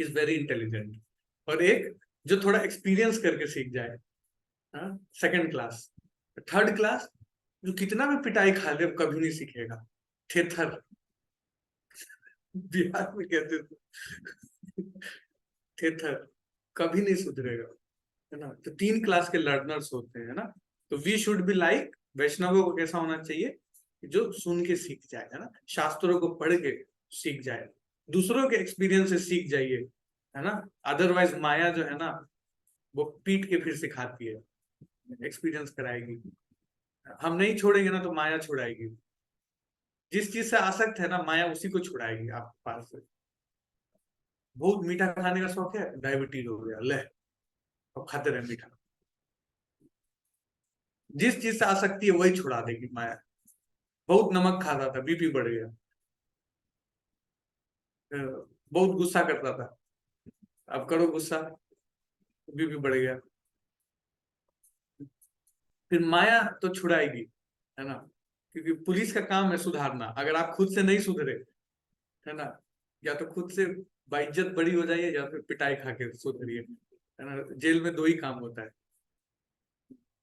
इज वेरी इंटेलिजेंट, और एक जो थोड़ा एक्सपीरियंस करके सीख जाए, सेकंड क्लास। थर्ड क्लास जो कितना भी पिटाई खा ले कभी नहीं सीखेगा, थेथर बिहार में कहते थे थेथर, कभी नहीं सुधरेगा, है ना। तो तीन क्लास के लर्नर्स होते हैं ना। तो वी शुड बी लाइक, वैष्णवों को कैसा होना चाहिए, जो सुन के सीख जाए, है ना, शास्त्रों को पढ़ के सीख जाए, दूसरों के एक्सपीरियंस से सीख जाइए, है ना। अदरवाइज माया जो है ना, वो पीट के फिर सिखाती है, एक्सपीरियंस कराएगी। हम नहीं छोड़ेंगे ना तो माया छुड़ाएगी, जिस चीज से आसक्त है ना माया उसी को छुड़ाएगी आपके पास से। बहुत मीठा खाने का शौक है, डायबिटीज हो गया, ले अब खाते रहे मीठा, जिस चीज से आसक्ति है वही छुड़ा देगी माया। बहुत नमक खाता था, बीपी बढ़ गया, बहुत गुस्सा करता था, अब करो गुस्सा, बीपी बढ़ गया, फिर माया तो छुड़ाएगी, है ना। क्योंकि पुलिस का काम है सुधारना, अगर आप खुद से नहीं सुधरे, है ना, या तो खुद से बाइज्जत बड़ी हो जाइए, या फिर पिटाई खा के सुधरिए, है ना। जेल में दो ही काम होता है,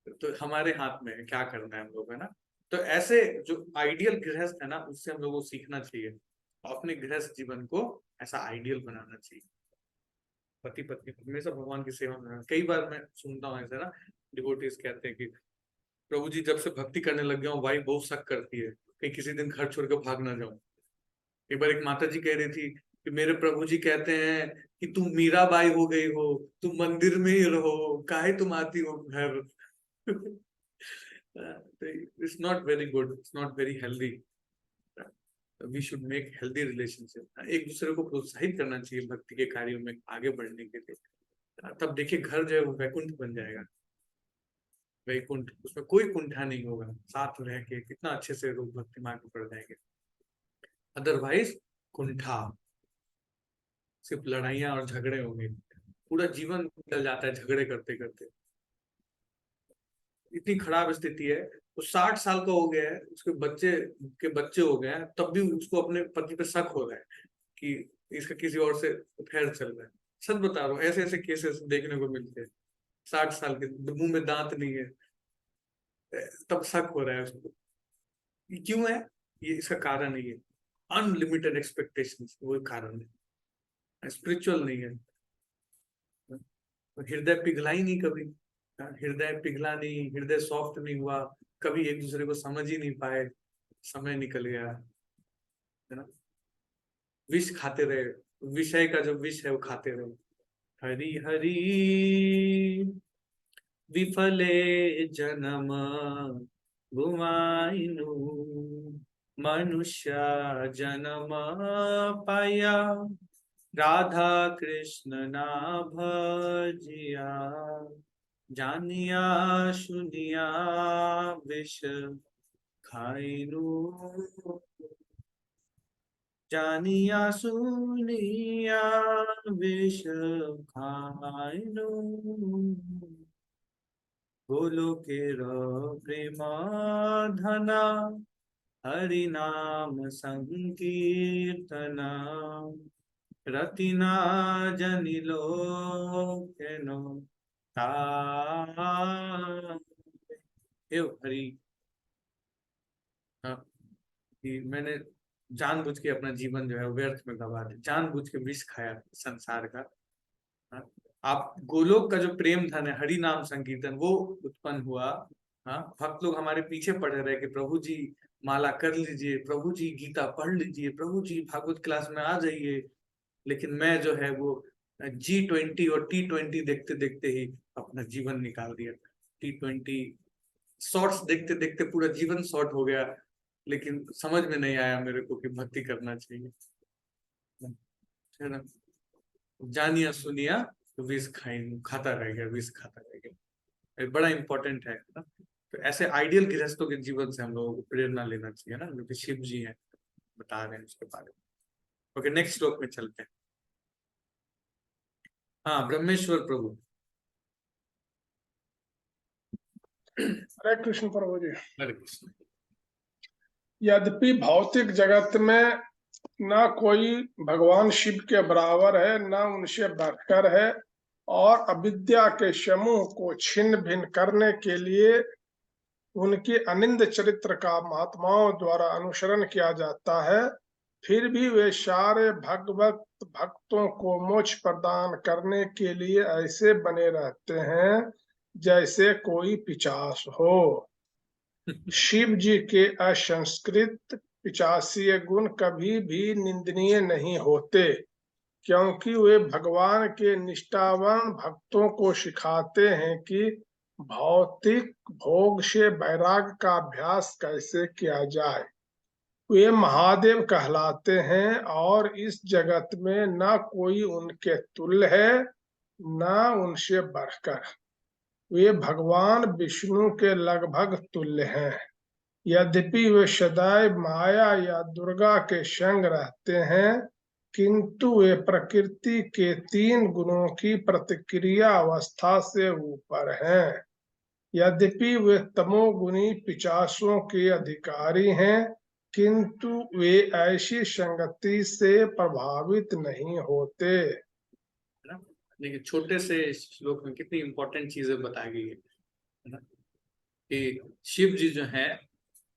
तो हमारे हाथ में है क्या करना है हम लोग, है ना। तो ऐसे जो आइडियल गृहस्थ है ना, उससे हम लोगों को सीखना चाहिए, अपने गृहस्थ जीवन को ऐसा आइडियल बनाना चाहिए। पति पत्नी हमेशा भगवान की सेवा में रहना। कई बार मैं सुनता हूँ ऐसे ना, डिवोटीज कहते हैं कि प्रभु जी जब से भक्ति करने लग गया हूँ वाइफ बहुत शक करती है, कहीं किसी दिन घर छोड़ कर भाग ना जाऊं। एक बार एक माता जी कह रही थी कि मेरे प्रभु जी कहते हैं कि तुम मीराबाई हो गई हो, तुम मंदिर में ही रहो, काहे तुम आती हो घर it's not very good, it's not very healthy. We should make healthy relationship, एक दूसरे को प्रोत्साहित करना चाहिए भक्ति के कार्यों में आगे बढ़ने के लिए, तब देखिए घर जो है वो वैकुंठ बन जाएगा। वैकुंठ, उसमें कोई कुंठा नहीं होगा, साथ रह के कितना अच्छे से लोग भक्ति मार्ग में पड़ जाएंगे। अदरवाइज कुंठा, सिर्फ लड़ाइयाँ और झगड़े होंगे, पूरा जीवन निकल जाता है झगड़े करते करते, इतनी खराब स्थिति है। तो 60 साल का हो गया है, उसके बच्चे के बच्चे हो गए हैं, तब भी उसको अपने पति पे शक हो रहा है कि इसका किसी और से अफेयर चल रहा है। सच बता रहा हूँ, ऐसे ऐसे केसेस देखने को मिलते हैं। 60 साल के, मुंह में दांत नहीं है, तब शक हो रहा है उसको। ये क्यों है? ये इसका कारण है, ये अनलिमिटेड एक्सपेक्टेशंस, वो कारण है, स्पिरिचुअल नहीं है। हृदय पिघला ही नहीं कभी, हृदय पिघला नहीं, हृदय सॉफ्ट नहीं हुआ कभी, एक दूसरे को समझ ही नहीं पाए, समय निकल गया, है ना। विष खाते रहे, विषय का जो विष है वो खाते रहे। हरि हरि विफले जन्म गुमाइनु, मनुष्य जन्म पाया, राधा कृष्ण ना भजिया, जानिया सुनिया विष खाइनु, जानिया सुनिया विष खाइनु, गोलोकेर प्रेम धना, हरि नाम संकीर्तना, रतिना जनिलो केनो हे हरि। हाँ, कि मैंने जानबूझ के अपना जीवन जो है व्यर्थ में गवा दिया, जानबूझ के विष खाया संसार का। हाँ, आप गोलोक का जो प्रेम धन है, हरि नाम संकीर्तन, वो उत्पन्न हुआ। हाँ, भक्त लोग हमारे पीछे पड़े रहे कि प्रभु जी माला कर लीजिए, प्रभु जी गीता पढ़ लीजिए, प्रभु जी भागवत क्लास में आ जाइए। लेकिन मैं जो है वो G20 और T20 देखते देखते ही अपना जीवन निकाल दिया। T20 शॉर्ट्स देखते देखते पूरा जीवन शॉर्ट हो गया, लेकिन समझ में नहीं आया मेरे को कि भक्ति करना चाहिए, है ना। जानिया सुनिया तो विष खाता रह गया, विष खाता रह गया। ये बड़ा इंपॉर्टेंट है ना। तो ऐसे आइडियल गृहस्थों के जीवन से हम लोगों को प्रेरणा लेना चाहिए ना, जो कि शिव जी हैं, बता रहे हैं उसके बारे में। ओके, नेक्स्ट श्लोक में चलते हैं। हाँ, ब्रह्मेश्वर प्रभु। हरे कृष्ण प्रभु जी। हरे कृष्ण। यद्यपि भौतिक जगत में न कोई भगवान शिव के बराबर है, न उनसे बढ़कर है, और अविद्या के समूह को छिन्न भिन्न करने के लिए उनके अनिंद चरित्र का महात्माओं द्वारा अनुसरण किया जाता है, फिर भी वे सारे भगवत भक्तों को मोक्ष प्रदान करने के लिए ऐसे बने रहते हैं जैसे कोई पिशाच हो। शिव जी के असंस्कृत पिशाचीय गुण कभी भी निंदनीय नहीं होते, क्योंकि वे भगवान के निष्ठावान भक्तों को सिखाते हैं कि भौतिक भोग से वैराग्य का अभ्यास कैसे किया जाए। वे महादेव कहलाते हैं और इस जगत में न कोई उनके तुल्य है, न उनसे बढ़कर। वे भगवान विष्णु के लगभग तुल्य हैं। यद्यपि वे सदैव माया या दुर्गा के संग रहते हैं, किंतु वे प्रकृति के 3 गुणों की प्रतिक्रिया अवस्था से ऊपर हैं। यद्यपि वे तमोगुणी पिशाचों के अधिकारी हैं, किंतु वे ऐसी संगति से प्रभावित नहीं होते। देखिए, छोटे से श्लोक में कितनी इंपॉर्टेंट चीजें बताई गई है ना, कि शिव जी जो है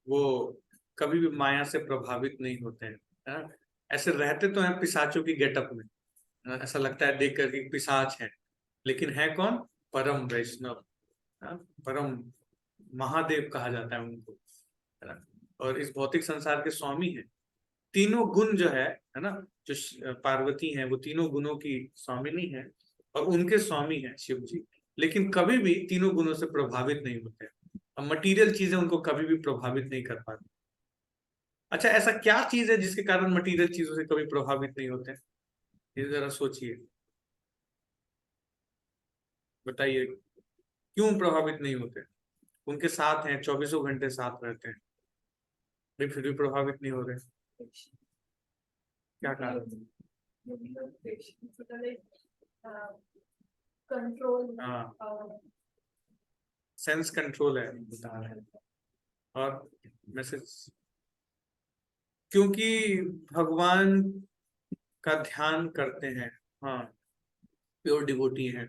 वो कभी भी माया से प्रभावित नहीं होते हैं, है ना। ऐसे रहते तो हैं पिशाचों की गेटअप में, ऐसा लगता है देख कर कि पिशाच है, लेकिन है कौन? परम वैष्णव, परम महादेव कहा जाता है उनको, है ना। और इस भौतिक संसार के स्वामी है। तीनों गुण जो है ना, जो पार्वती है वो तीनों गुणों की स्वामिनी है और उनके स्वामी है शिव जी, लेकिन कभी भी तीनों गुणों से प्रभावित नहीं होते। अब मटीरियल चीजें उनको कभी भी प्रभावित नहीं कर पाती। अच्छा, ऐसा क्या चीज है जिसके कारण मटीरियल चीजों से कभी प्रभावित नहीं होते? ये जरा सोचिए, बताइए, क्यों प्रभावित नहीं होते? उनके साथ हैं, 24 घंटे साथ रहते हैं, लेकिन फिर भी प्रभावित नहीं हो रहे। क्या कारण? कंट्रोल। हाँ, सेंस कंट्रोल है बता रहे हैं। और मैसेज, क्योंकि भगवान का ध्यान करते हैं, हाँ, प्योर डिवोटी हैं,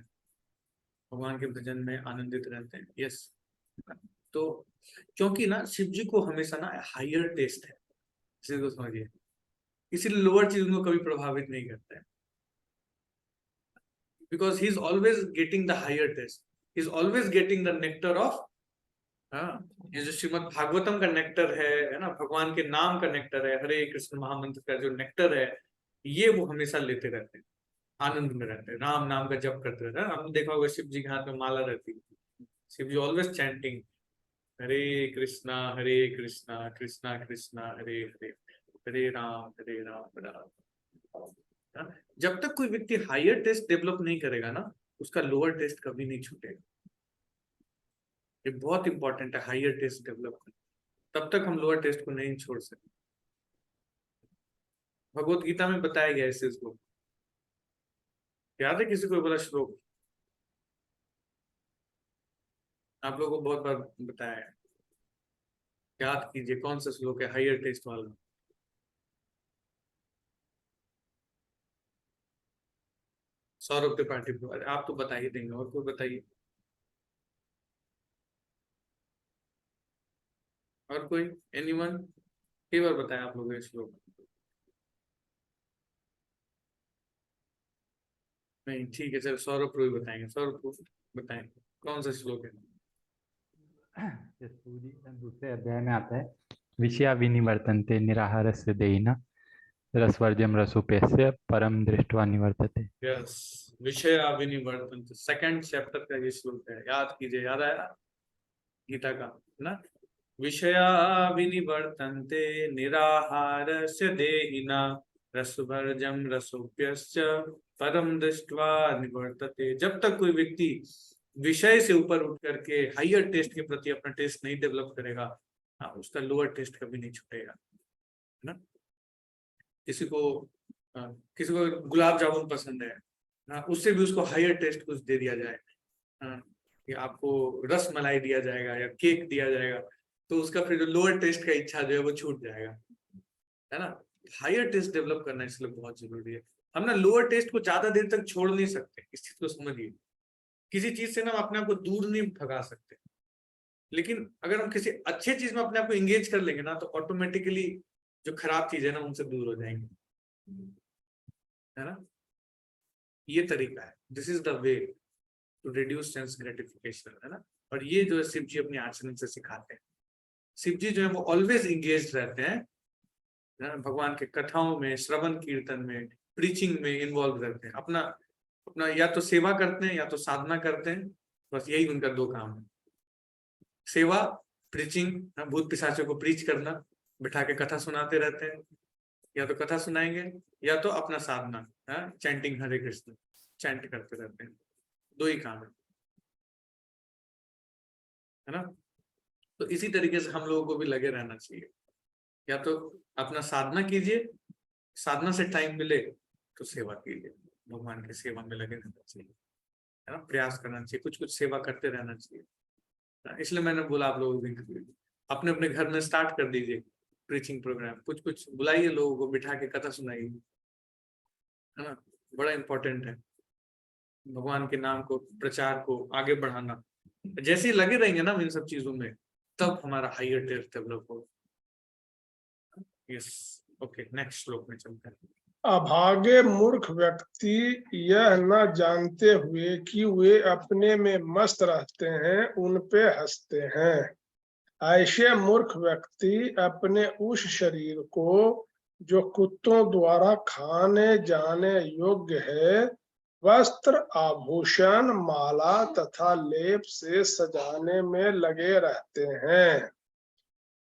भगवान के भजन में आनंदित रहते हैं। यस, तो क्योंकि ना शिव जी को हमेशा ना हायर टेस्ट है, इसी को समझिए, इसीलिए लोअर चीज उनको कभी प्रभावित नहीं करता है, because he is always getting the higher taste, he is always getting the nectar of, हाँ, ये जो श्रीमद् भागवतम का नेक्टर है ना, भगवान के नाम का नेक्टर है, हरे कृष्ण महामंत्र का जो नेक्टर है, ये वो हमेशा लेते रहते हैं, आनंद में रहते हैं, राम नाम का जप करते रहते हैं। हमने देखा होगा शिव जी के हाथ में माला रहती है, शिव जी ऑलवेज चैंटिंग हरे कृष्णा कृष्णा कृष्णा हरे हरे, हरे राम राम राम। जब तक कोई व्यक्ति हायर टेस्ट डेवलप नहीं करेगा ना, उसका लोअर टेस्ट कभी नहीं छूटेगा। ये बहुत इंपॉर्टेंट है, हायर टेस्ट डेवलप करना, तब तक हम लोअर टेस्ट को नहीं छोड़ सकते। भगवत गीता में बताया गया इस चीज को, याद है किसी को बोला श्लोक? आप लोगों को बहुत बार बताया है, याद कीजिए कौन सा श्लोक है हायर टेस्ट वाला। सौरभ त्रिपाठी, आप तो बता ही देंगे, और कोई बताइए, और कोई, एनीवन? कई बार बताया आप लोगों ने श्लोक? नहीं, ठीक है, चलो सौरभ को ही बताएंगे, सौरभ को बताएंगे कौन सा श्लोक है। दूसरे अध्याय में आता है, विषया विनिवर्तन्ते निराहारस्य देहिना रसवर्ज्यम रसोप्यस्य परम दृष्ट्वा निवर्तते। यस, विषया विनिवर्तन्ते, सेकंड चैप्टर का ये श्लोक है, याद कीजिए, याद आया गीता का ना, विषया विनिवर्तन्ते निराहारस्य देहिना रसवर्ज्यम रसोप्यस्य परम दृष्ट्वा निवर्तते। जब तक कोई व्यक्ति विषय से ऊपर उठ करके हायर टेस्ट के प्रति अपना टेस्ट नहीं डेवलप करेगा, हाँ, उसका लोअर टेस्ट कभी नहीं छूटेगा, है ना। किसी को गुलाब जामुन पसंद है, हाँ, उससे भी उसको हायर टेस्ट कुछ दे दिया जाए, हाँ, कि आपको रस मलाई दिया जाएगा या केक दिया जाएगा, तो उसका फिर लोअर टेस्ट का इच्छा जो है वो छूट जाएगा, है ना। हायर टेस्ट डेवलप करना इसलिए बहुत जरूरी है। हम ना लोअर टेस्ट को ज्यादा देर तक छोड़ नहीं सकते, इस चीज को समझिए। किसी चीज से ना हम अपने आप को दूर नहीं भगा सकते, लेकिन अगर हम किसी अच्छे चीज में अपने आप को एंगेज कर लेंगे ना, तो ऑटोमेटिकली जो खराब चीज है ना उनसे दूर हो जाएंगे, है ना। ये तरीका है, this is the way to reduce sense gratification, है ना। और ये जो है शिव जी अपने आचरण से सिखाते हैं। शिव जी जो है वो ऑलवेज इंगेज रहते हैं, भगवान के कथाओं में, श्रवण कीर्तन में, प्रीचिंग में इन्वॉल्व रहते हैं। अपना या तो सेवा करते हैं या तो साधना करते हैं, बस यही उनका दो काम है, सेवा, प्रीचिंग, भूत पिशाचों को प्रीच करना, बिठा के कथा सुनाते रहते हैं, या तो कथा सुनाएंगे या तो अपना साधना, चैंटिंग हरे कृष्ण चैंट करते रहते हैं, दो ही काम है ना। तो इसी तरीके से हम लोगों को भी लगे रहना चाहिए, या तो अपना साधना कीजिए, साधना से टाइम मिले तो सेवा कीजिए, भगवान की सेवा में लगे रहना चाहिए, है ना, प्रयास करना चाहिए, कुछ कुछ सेवा करते रहना चाहिए। इसलिए मैंने बोला आप लोगों को अपने अपने घर में स्टार्ट कर दीजिए प्रीचिंग प्रोग्राम, कुछ कुछ बुलाइए लोगों को, बिठा के कथा सुनाइए, है ना। बड़ा इंपॉर्टेंट है भगवान के नाम को, प्रचार को आगे बढ़ाना। जैसे ही लगे रहेंगे ना इन सब चीजों में, तब हमारा हायर टेस्ट डेवलप होगा। यस, ओके, नेक्स्ट श्लोक में चलते हैं। अभागे मूर्ख व्यक्ति यह न जानते हुए कि वे अपने में मस्त रहते हैं, उन पे हंसते हैं। ऐसे मूर्ख व्यक्ति अपने उस शरीर को जो कुत्तों द्वारा खाने जाने योग्य है, वस्त्र, आभूषण, माला तथा लेप से सजाने में लगे रहते हैं।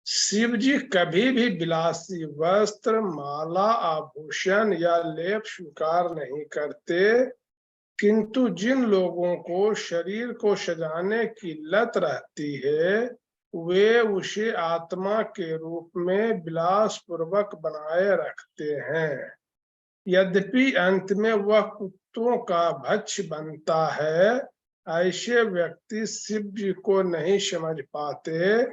शिव जी कभी भी विलासी वस्त्र, माला, आभूषण या लेप स्वीकार नहीं करते, किंतु जिन लोगों को शरीर को सजाने की लत रहती है वे उसे आत्मा के रूप में विलास पूर्वक बनाए रखते हैं। यद्यपि अंत में वह कुत्तों का भक्ष्य बनता है, ऐसे व्यक्ति शिव जी को नहीं समझ पाते,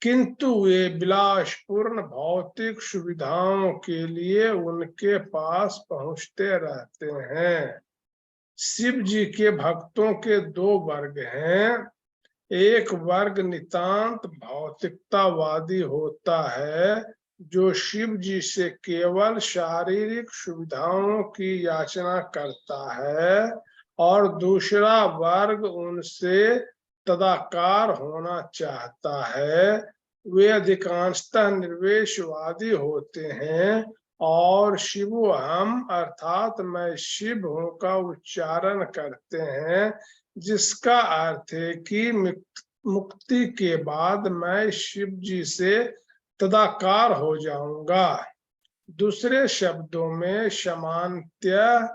किंतु वे विलासपूर्ण भौतिक सुविधाओं के लिए उनके पास पहुंचते रहते हैं। शिव जी के भक्तों के दो वर्ग हैं। एक वर्ग नितांत भौतिकतावादी होता है, जो शिव जी से केवल शारीरिक सुविधाओं की याचना करता है, और दूसरा वर्ग उनसे तदाकार होना चाहता है। वे अधिकांशतः निर्वेशवादी होते हैं और शिवोहम अर्थात मैं शिव हूं का उच्चारण करते हैं, जिसका अर्थ है कि मुक्ति के बाद मैं शिव जी से तदाकार हो जाऊंगा। दूसरे शब्दों में सामान्यतः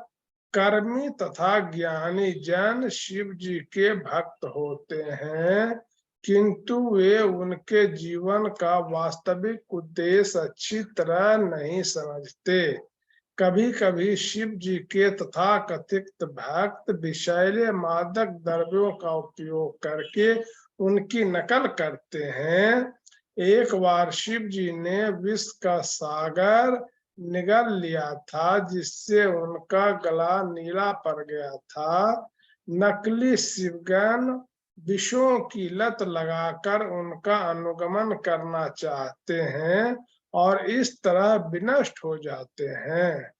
कर्मी तथा ज्ञानी जन शिव जी के भक्त होते हैं, किंतु वे उनके जीवन का वास्तविक उद्देश्य अच्छी तरह नहीं समझते। कभी कभी शिव जी के तथाकथित भक्त विषैले मादक द्रव्यों का उपयोग करके उनकी नकल करते हैं। एक बार शिव जी ने विष का सागर निगल लिया था, जिससे उनका गला नीला पड़ गया था। नकली शिवगण विषों की लत लगाकर उनका अनुगमन करना चाहते हैं और इस तरह विनष्ट हो जाते हैं।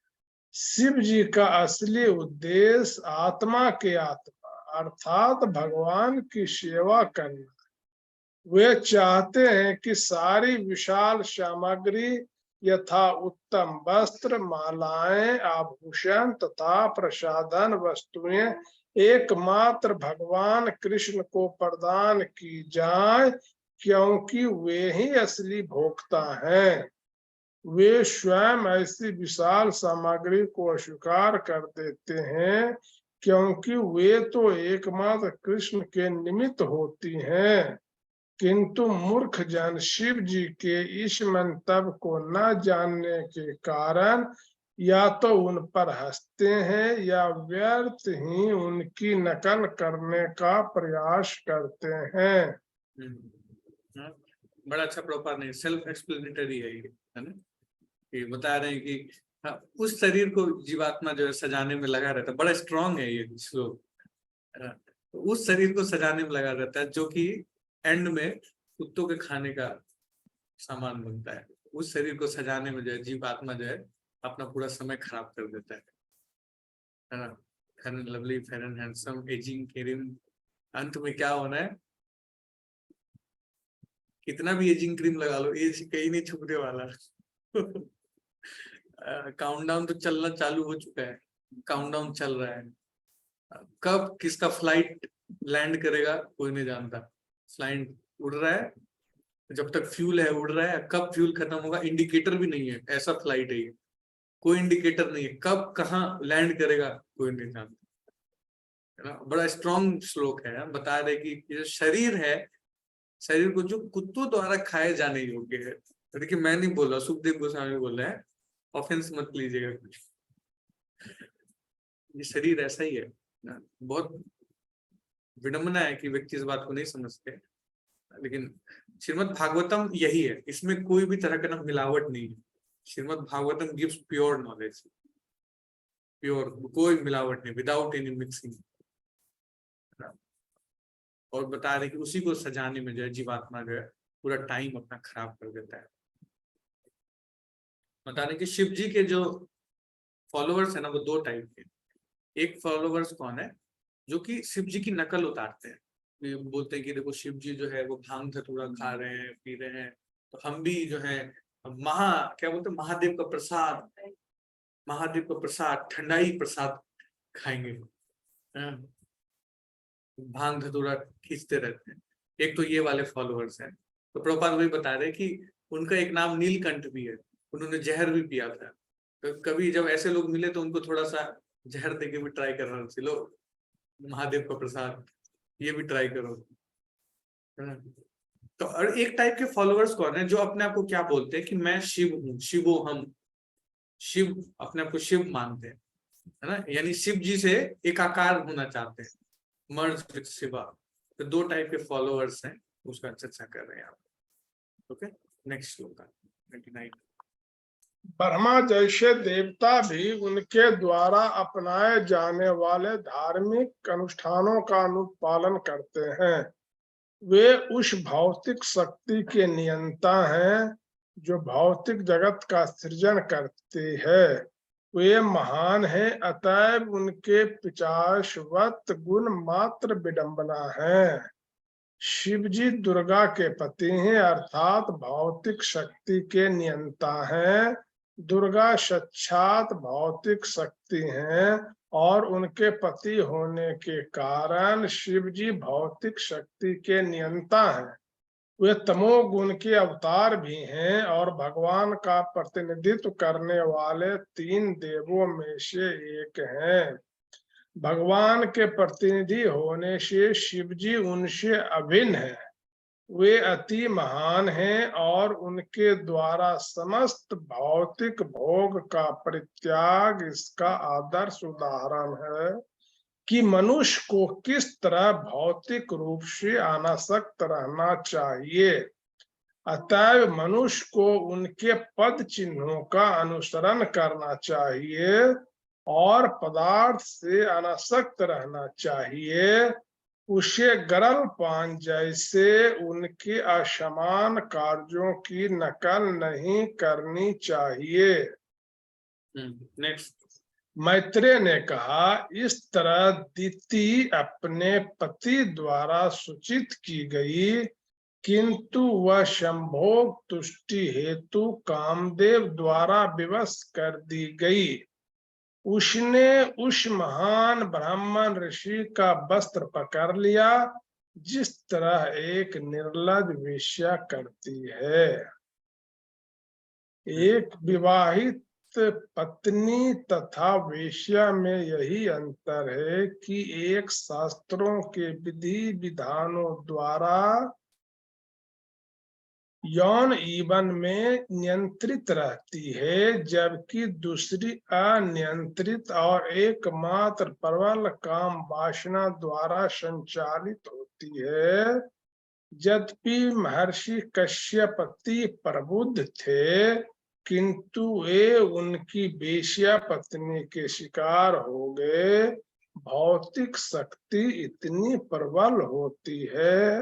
शिव जी का असली उद्देश्य आत्मा के आत्मा अर्थात भगवान की सेवा करना। वे चाहते हैं कि सारी विशाल सामग्री यथा उत्तम वस्त्र, मालाएं, आभूषण तथा प्रसाधन वस्तुएं एकमात्र भगवान कृष्ण को प्रदान की जाए, क्योंकि वे ही असली भोक्ता हैं। वे स्वयं ऐसी विशाल सामग्री को अस्वीकार कर देते हैं, क्योंकि वे तो एकमात्र कृष्ण के निमित्त होती हैं। किंतु मूर्ख जन शिव जी के इस मंतव्य को न जानने के कारण या तो उन पर हंसते हैं या व्यर्थ ही उनकी नकल करने का प्रयास करते हैं। बड़ा अच्छा प्रॉपर नहीं, सेल्फ एक्सप्लेनेटरी है ये, है ना। ये बता रहे हैं कि हाँ, उस शरीर को जीवात्मा जो है सजाने में लगा रहता है। बड़ा स्ट्रांग है ये श्लोक। उस शरीर को सजाने में लगा रहता है जो कि एंड में कुत्तों के खाने का सामान बनता है। उस शरीर को सजाने में जो है जीवात्मा जो है अपना पूरा समय खराब कर देता है ना। Fair and lovely, fair and handsome, ageing, caring, अंत में क्या होना है? कितना भी एजिंग क्रीम लगा लो, एज कहीं नहीं छुपने वाला। काउंटडाउन तो चलना चालू हो चुका है, काउंटडाउन चल रहा है। कब किसका फ्लाइट लैंड करेगा कोई नहीं जानता। फ्लाइट उड़ रहा है, जब तक फ्यूल है उड़ रहा है, कब फ्यूल खत्म होगा इंडिकेटर भी नहीं है, ऐसा फ्लाइट है ये। कोई इंडिकेटर नहीं है, कब कहाँ लैंड करेगा कोई नहीं जानता। बड़ा स्ट्रॉन्ग श्लोक है, बता रहे कि ये शरीर है, शरीर को जो कुत्तों द्वारा खाए जाने योग्य है। देखिए मैं नहीं बोल रहा, सुखदेव गोस्वामी बोल रहे हैं, ऑफेंस मत लीजिएगा कुछ। ये शरीर ऐसा ही है। बहुत विडंबना है कि व्यक्ति इस बात को नहीं समझते, लेकिन श्रीमद् भागवतम यही है, इसमें कोई भी तरह का मिलावट नहीं है। Shrimad Bhagavatam gives pure knowledge, pure, कोई मिलावट नहीं, विदाउट एनी मिक्सिंग। और बता रहे कि उसी को सजाने में जो है जीवात्मा जो है पूरा टाइम अपना खराब कर देता है। बता रहे कि शिव जी के जो फॉलोअर्स है ना वो दो टाइप के। एक फॉलोअर्स कौन है? जो कि शिव जी की नकल उतारते हैं, बोलते हैं कि देखो शिव जी जो है वो भांग धतूरा खा रहे हैं, पी रहे हैं, तो हम भी जो है क्या बोलते हैं, महादेव का प्रसाद, महादेव का प्रसाद, ठंडाई प्रसाद खाएंगे। भांग धतूरा खींचते रहते हैं। एक तो ये वाले फॉलोअर्स हैं। तो प्रभुपाद वही बता रहे कि उनका एक नाम नीलकंठ भी है, उन्होंने जहर भी पिया था। तो कभी जब ऐसे लोग मिले तो उनको थोड़ा सा जहर दे के भी ट्राई कर रहा हूँ, लो महादेव का प्रसाद, ये भी ट्राई करो, है ना। तो और एक टाइप के फॉलोअर्स कौन है जो अपने आप को क्या बोलते हैं कि मैं शिव हूँ, शिवो हम, शिव अपने आप को शिव मानते हैं, है ना, यानी शिव जी से एकाकार होना चाहते हैं, मर्ज विद शिवा। तो दो टाइप के फॉलोअर्स हैं, उसका चर्चा कर रहे हैं आप। ओके, नेक्स्ट श्लोक 29। ब्रह्मा जैसे देवता भी उनके द्वारा अपनाए जाने वाले धार्मिक अनुष्ठानों का अनुपालन करते हैं। वे उस भौतिक शक्ति के नियंता हैं जो भौतिक जगत का सृजन करती है। वे महान हैं, अतएव उनके पिशाचवत गुण मात्र विडंबना है। शिव जी दुर्गा के पति हैं, अर्थात भौतिक शक्ति के नियंता हैं। दुर्गा साक्षात भौतिक शक्ति हैं और उनके पति होने के कारण शिव जी भौतिक शक्ति के नियंता हैं। वे तमोगुण के अवतार भी हैं और भगवान का प्रतिनिधित्व करने वाले 3 देवों में से एक हैं। भगवान के प्रतिनिधि होने से शिव जी उनसे अभिन्न है। वे अति महान हैं और उनके द्वारा समस्त भौतिक भोग का परित्याग इसका आदर्श उदाहरण है कि मनुष्य को किस तरह भौतिक रूप से अनासक्त रहना चाहिए। अतएव मनुष्य को उनके पद चिन्हों का अनुसरण करना चाहिए और पदार्थ से अनासक्त रहना चाहिए। उसे गरल पान जैसे उनके असमान कार्यों की नकल नहीं करनी चाहिए। नेक्स्ट। मैत्रेय ने कहा, इस तरह दिति अपने पति द्वारा सूचित की गई, किंतु वह संभोग तुष्टि हेतु कामदेव द्वारा विवश कर दी गई। उसने उस महान ब्राह्मण ऋषि का वस्त्र पकड़ लिया जिस तरह एक निर्लज वेश्या करती है। एक विवाहित पत्नी तथा वेश्या में यही अंतर है कि एक शास्त्रों के विधि विधानों द्वारा यौन ईवन में नियंत्रित रहती है, जबकि दूसरी अनियंत्रित और एकमात्र प्रबल काम वासना द्वारा संचालित होती है। यद्यपि महर्षि कश्यप अति प्रबुद्ध थे, किंतु वे उनकी वेश्या पत्नी के शिकार हो गए। भौतिक शक्ति इतनी प्रबल होती है।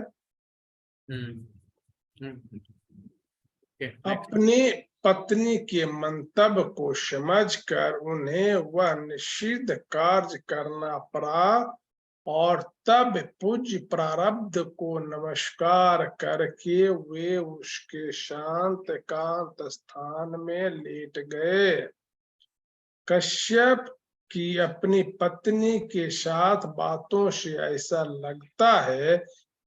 अपनी पत्नी के मंतव्य को समझकर उन्हें वह निषिद्ध कार्य करना पड़ा और तब पूज्य प्रारब्ध को नमस्कार करके वे उसके शांत एकांत स्थान में लेट गए। कश्यप की अपनी पत्नी के साथ बातों से ऐसा लगता है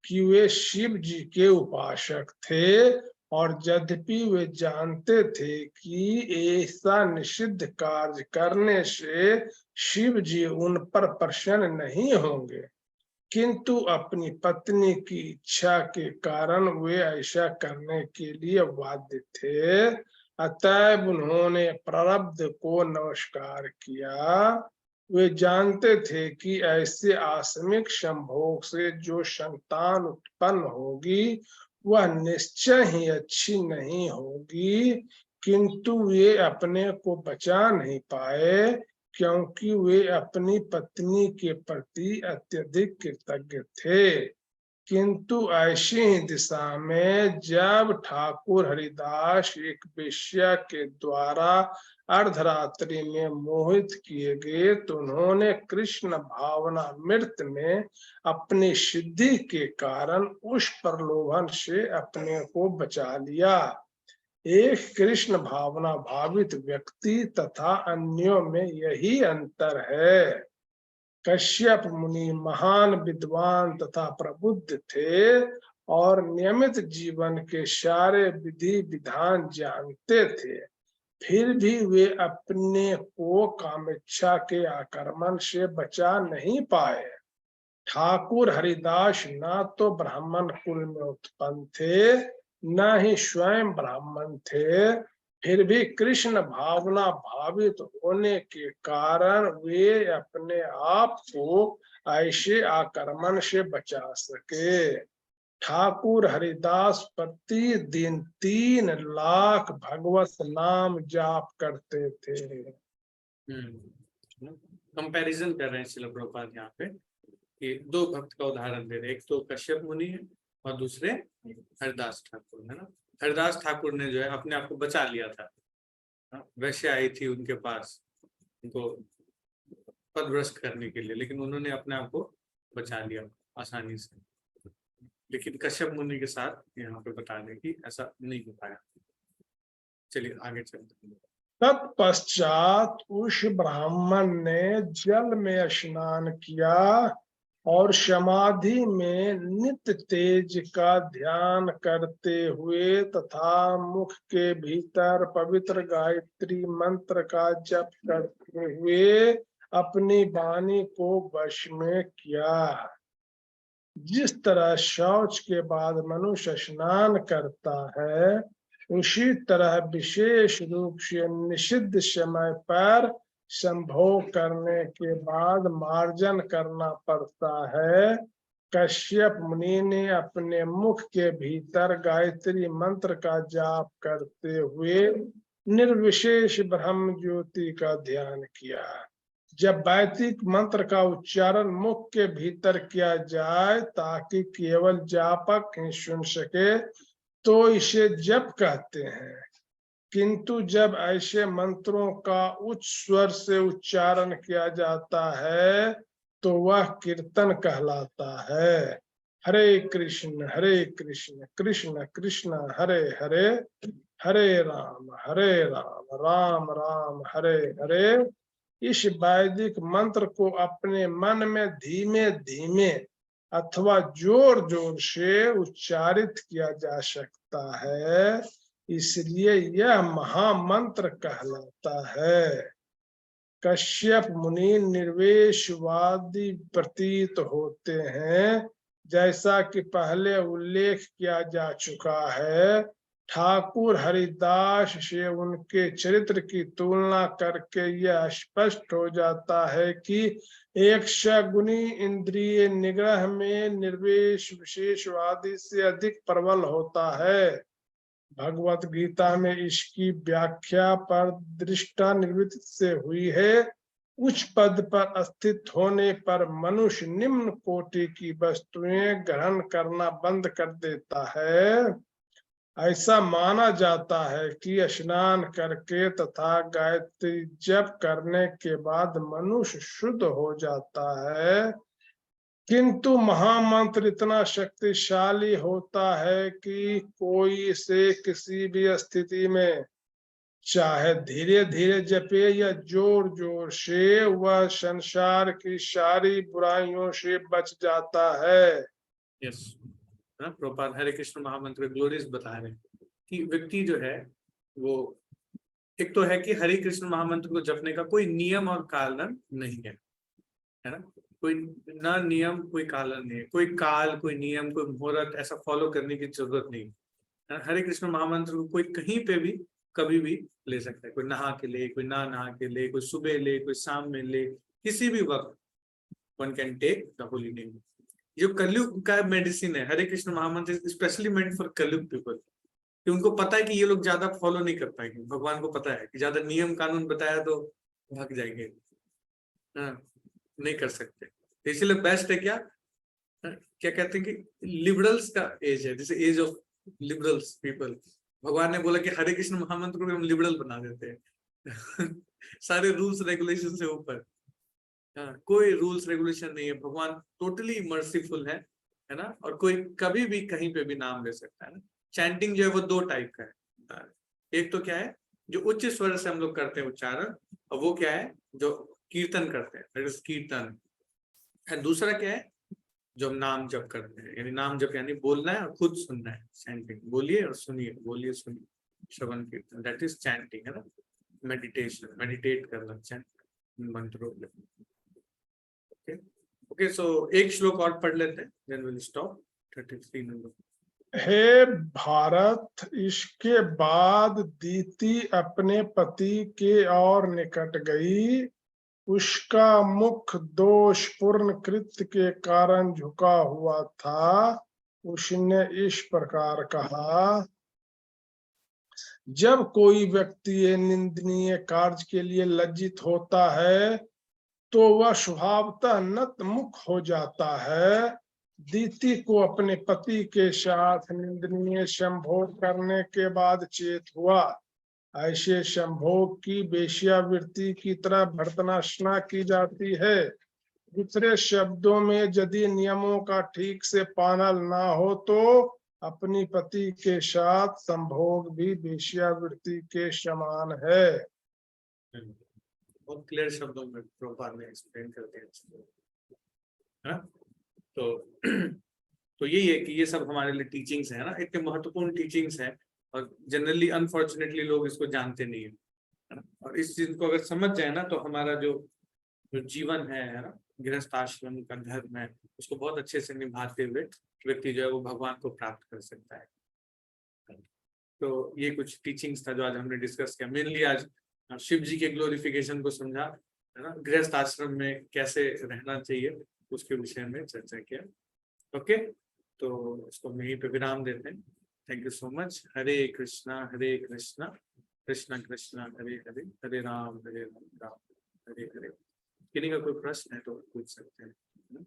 कि वे शिव जी के उपासक थे और यद्यपि वे जानते थे कि ऐसा निषिद्ध कार्य करने से शिव जी उन पर प्रसन्न नहीं होंगे, किंतु अपनी पत्नी की इच्छा के कारण वे ऐसा करने के लिए बाध्य थे। अतएव उन्होंने प्रारब्ध को नमस्कार किया। वे जानते थे कि ऐसे आसमिक संभोग से जो संतान उत्पन्न होगी वह निश्चय ही अच्छी नहीं होगी, किंतु वे अपने को बचा नहीं पाए क्योंकि वे अपनी पत्नी के प्रति अत्यधिक कृतज्ञ थे। किंतु ऐसी ही दिशा में जब ठाकुर हरिदास एक वेश्या के द्वारा अर्धरात्रि में मोहित किए गए तो उन्होंने कृष्ण भावनामृत में अपनी सिद्धि के कारण उस प्रलोभन से अपने को बचा लिया। एक कृष्ण भावना भावित व्यक्ति तथा अन्यों में यही अंतर है। कश्यप मुनि महान विद्वान तथा प्रबुद्ध थे और नियमित जीवन के सारे विधि विधान जानते थे, फिर भी वे अपने को कामेच्छा के आक्रमण से बचा नहीं पाए। ठाकुर हरिदास न तो ब्राह्मण कुल में उत्पन्न थे, न ही स्वयं ब्राह्मण थे, फिर भी कृष्ण भावना भावित होने के कारण वे अपने आप को ऐसे आक्रमण से बचा सके। ठाकुर हरिदास प्रतिदिन 3 लाख भगवत नाम जाप करते थे। कंपैरिजन कर रहे हैं श्रील प्रभुपाद यहाँ पे कि 2 भक्त का उदाहरण दे रहे, एक तो कश्यप मुनि है और दूसरे हरिदास ठाकुर है ना। हरिदास ठाकुर ने जो है अपने आप को बचा लिया था, वैश्य आई थी उनके पास उनको पदभ्रष्ट करने के लिए, लेकिन उन्होंने अपने आप को बचा लिया आसानी से। लेकिन कश्यप मुनि के साथ यहाँ पे बता दें कि ऐसा नहीं हो पाया। चलिए आगे चलते हैं। तत्पश्चात उस ब्राह्मण ने जल में स्नान किया और समाधि में नित्य तेज का ध्यान करते हुए तथा मुख के भीतर पवित्र गायत्री मंत्र का जप करते हुए अपनी वाणी को वश में किया। जिस तरह शौच के बाद मनुष्य स्नान करता है, उसी तरह विशेष रूप से निषिद्ध समय पर संभोग करने के बाद मार्जन करना पड़ता है। कश्यप मुनि ने अपने मुख के भीतर गायत्री मंत्र का जाप करते हुए निर्विशेष ब्रह्म ज्योति का ध्यान किया। जब वैदिक मंत्र का उच्चारण मुख के भीतर किया जाए ताकि केवल जापक ही सुन सके तो इसे जप कहते हैं, किंतु जब ऐसे मंत्रों का उच्च स्वर से उच्चारण किया जाता है तो वह कीर्तन कहलाता है। हरे कृष्ण कृष्ण कृष्ण हरे हरे, हरे राम राम राम हरे हरे। इस वैदिक मंत्र को अपने मन में धीमे धीमे अथवा जोर जोर से उच्चारित किया जा सकता है, इसलिए यह महामंत्र कहलाता है। कश्यप मुनि निर्वेशवादी प्रतीत होते हैं, जैसा कि पहले उल्लेख किया जा चुका है। ठाकुर हरिदास से उनके चरित्र की तुलना करके यह स्पष्ट हो जाता है कि एक सगुनी इंद्रिय निग्रह में निर्वेश विशेषवादी से अधिक प्रबल होता है। भगवत गीता में इसकी व्याख्या पर दृष्टा निवृत्त से हुई है। उच्च पद पर स्थित होने पर मनुष्य निम्न कोटि की वस्तुएं ग्रहण करना बंद कर देता है। ऐसा माना जाता है कि स्नान करके तथा गायत्री जप करने के बाद मनुष्य शुद्ध हो जाता है, किंतु महामंत्र इतना शक्तिशाली होता है कि कोई इसे किसी भी स्थिति में चाहे धीरे धीरे जपे या जोर जोर से, वह संसार की सारी बुराइयों से बच जाता है। यस, प्रभुपाद हरे कृष्ण महामंत्र ग्लोरीज बता रहे हैं कि व्यक्ति जो है वो एक तो है कि हरे कृष्ण महामंत्र को जपने का कोई नियम और कालन नहीं है ना। कोई ना नियम कोई कालन नहीं है, कोई काल कोई नियम कोई मुहूर्त ऐसा फॉलो करने की जरूरत नहीं है। हरे कृष्ण महामंत्र को कोई कहीं पे भी कभी भी ले सकता है, कोई नहा के ले, कोई ना नहा के ले, कोई सुबह ले, कोई शाम में ले, किसी भी वक्त one can take the holy name. जो कलयुग का मेडिसिन है, Hare Krishna mahamantra specially meant for Kalyug people, कि उनको पता है कि ये लोग ज्यादा फॉलो नहीं कर पाएंगे। भगवान को पता है कि ज्यादा नियम कानून बताया तो भाग जाएंगे, नहीं कर सकते। इसलिए बेस्ट है क्या कहते हैं कि लिबरल्स का एज है, जैसे एज ऑफ लिबरल्स पीपल। भगवान ने बोला कि हरे कृष्ण महामंत्र को हम लिबरल बना देते हैं सारे रूल्स रेगुलेशन से ऊपर कोई रूल्स रेगुलेशन नहीं है। भगवान टोटली मर्सीफुल है ना, और कोई कभी भी कहीं पे भी नाम ले सकता है ना। चैंटिंग जो है वो 2 टाइप का है। एक तो क्या है जो उच्च स्वर से हम लोग करते हैं उच्चारण, और वो क्या है जो कीर्तन करते हैं, दैट इज कीर्तन। और दूसरा क्या है जो हम नाम जप करते हैं, यानी नाम जप यानी बोलना है और खुद सुनना है। चैंटिंग बोलिए और सुनिए, बोलिए सुनिए, श्रवण कीर्तन, दैट इज चैंटिंग है ना। मेडिटेट करना चाहिए मंत्रों में। ओके ओके, सो एक श्लोक और पढ़ लेते हैं, देन विल स्टॉप। 33 नंबर। हे भारत, इसके बाद दीति अपने पति के और निकट गई। उसका मुख दोषपूर्ण कृत्य के कारण झुका हुआ था। उसने इस प्रकार कहा, जब कोई व्यक्ति ये निंदनीय कार्य के लिए लज्जित होता है तो वह स्वभावतः नतमुख हो जाता है। दीति को अपने पति के साथ निंदनीय संभोग करने के बाद चेत हुआ। ऐसे संभोग की वेश्यावृत्ति की तरह भर्त्सना की जाती है। दूसरे शब्दों में, यदि नियमों का ठीक से पालन ना हो तो अपनी पति के साथ संभोग भी वेश्यावृत्ति के समान है। बहुत क्लियर शब्दों में प्रभुपाद ने एक्सप्लेन कर दिया है। तो यही है कि ये सब हमारे लिए टीचिंग्स है ना, इतने महत्वपूर्ण टीचिंग्स है, और जनरली अनफॉर्चुनेटली लोग इसको जानते नहीं है ना। और इस चीज को अगर समझ जाए ना तो हमारा जो जीवन है ना, गृहस्थ आश्रम का धर्म है, उसको बहुत अच्छे से निभाते हुए व्यक्ति जो है वो भगवान को प्राप्त कर सकता है। तो ये कुछ टीचिंग्स था जो आज हमने डिस्कस किया। मेनली आज शिव जी के ग्लोरिफिकेशन को समझा है ना, गृहस्थ आश्रम में कैसे रहना चाहिए उसके विषय में चर्चा किया। ओके, तो इसको हम यहीं पे विराम देते हैं। Thank you so much. Hare Krishna Krishna Krishna Hare Hare, Hare Ram Ram Hare Hare. किन्हीं का कोई प्रश्न है तो पूछ सकते हैं।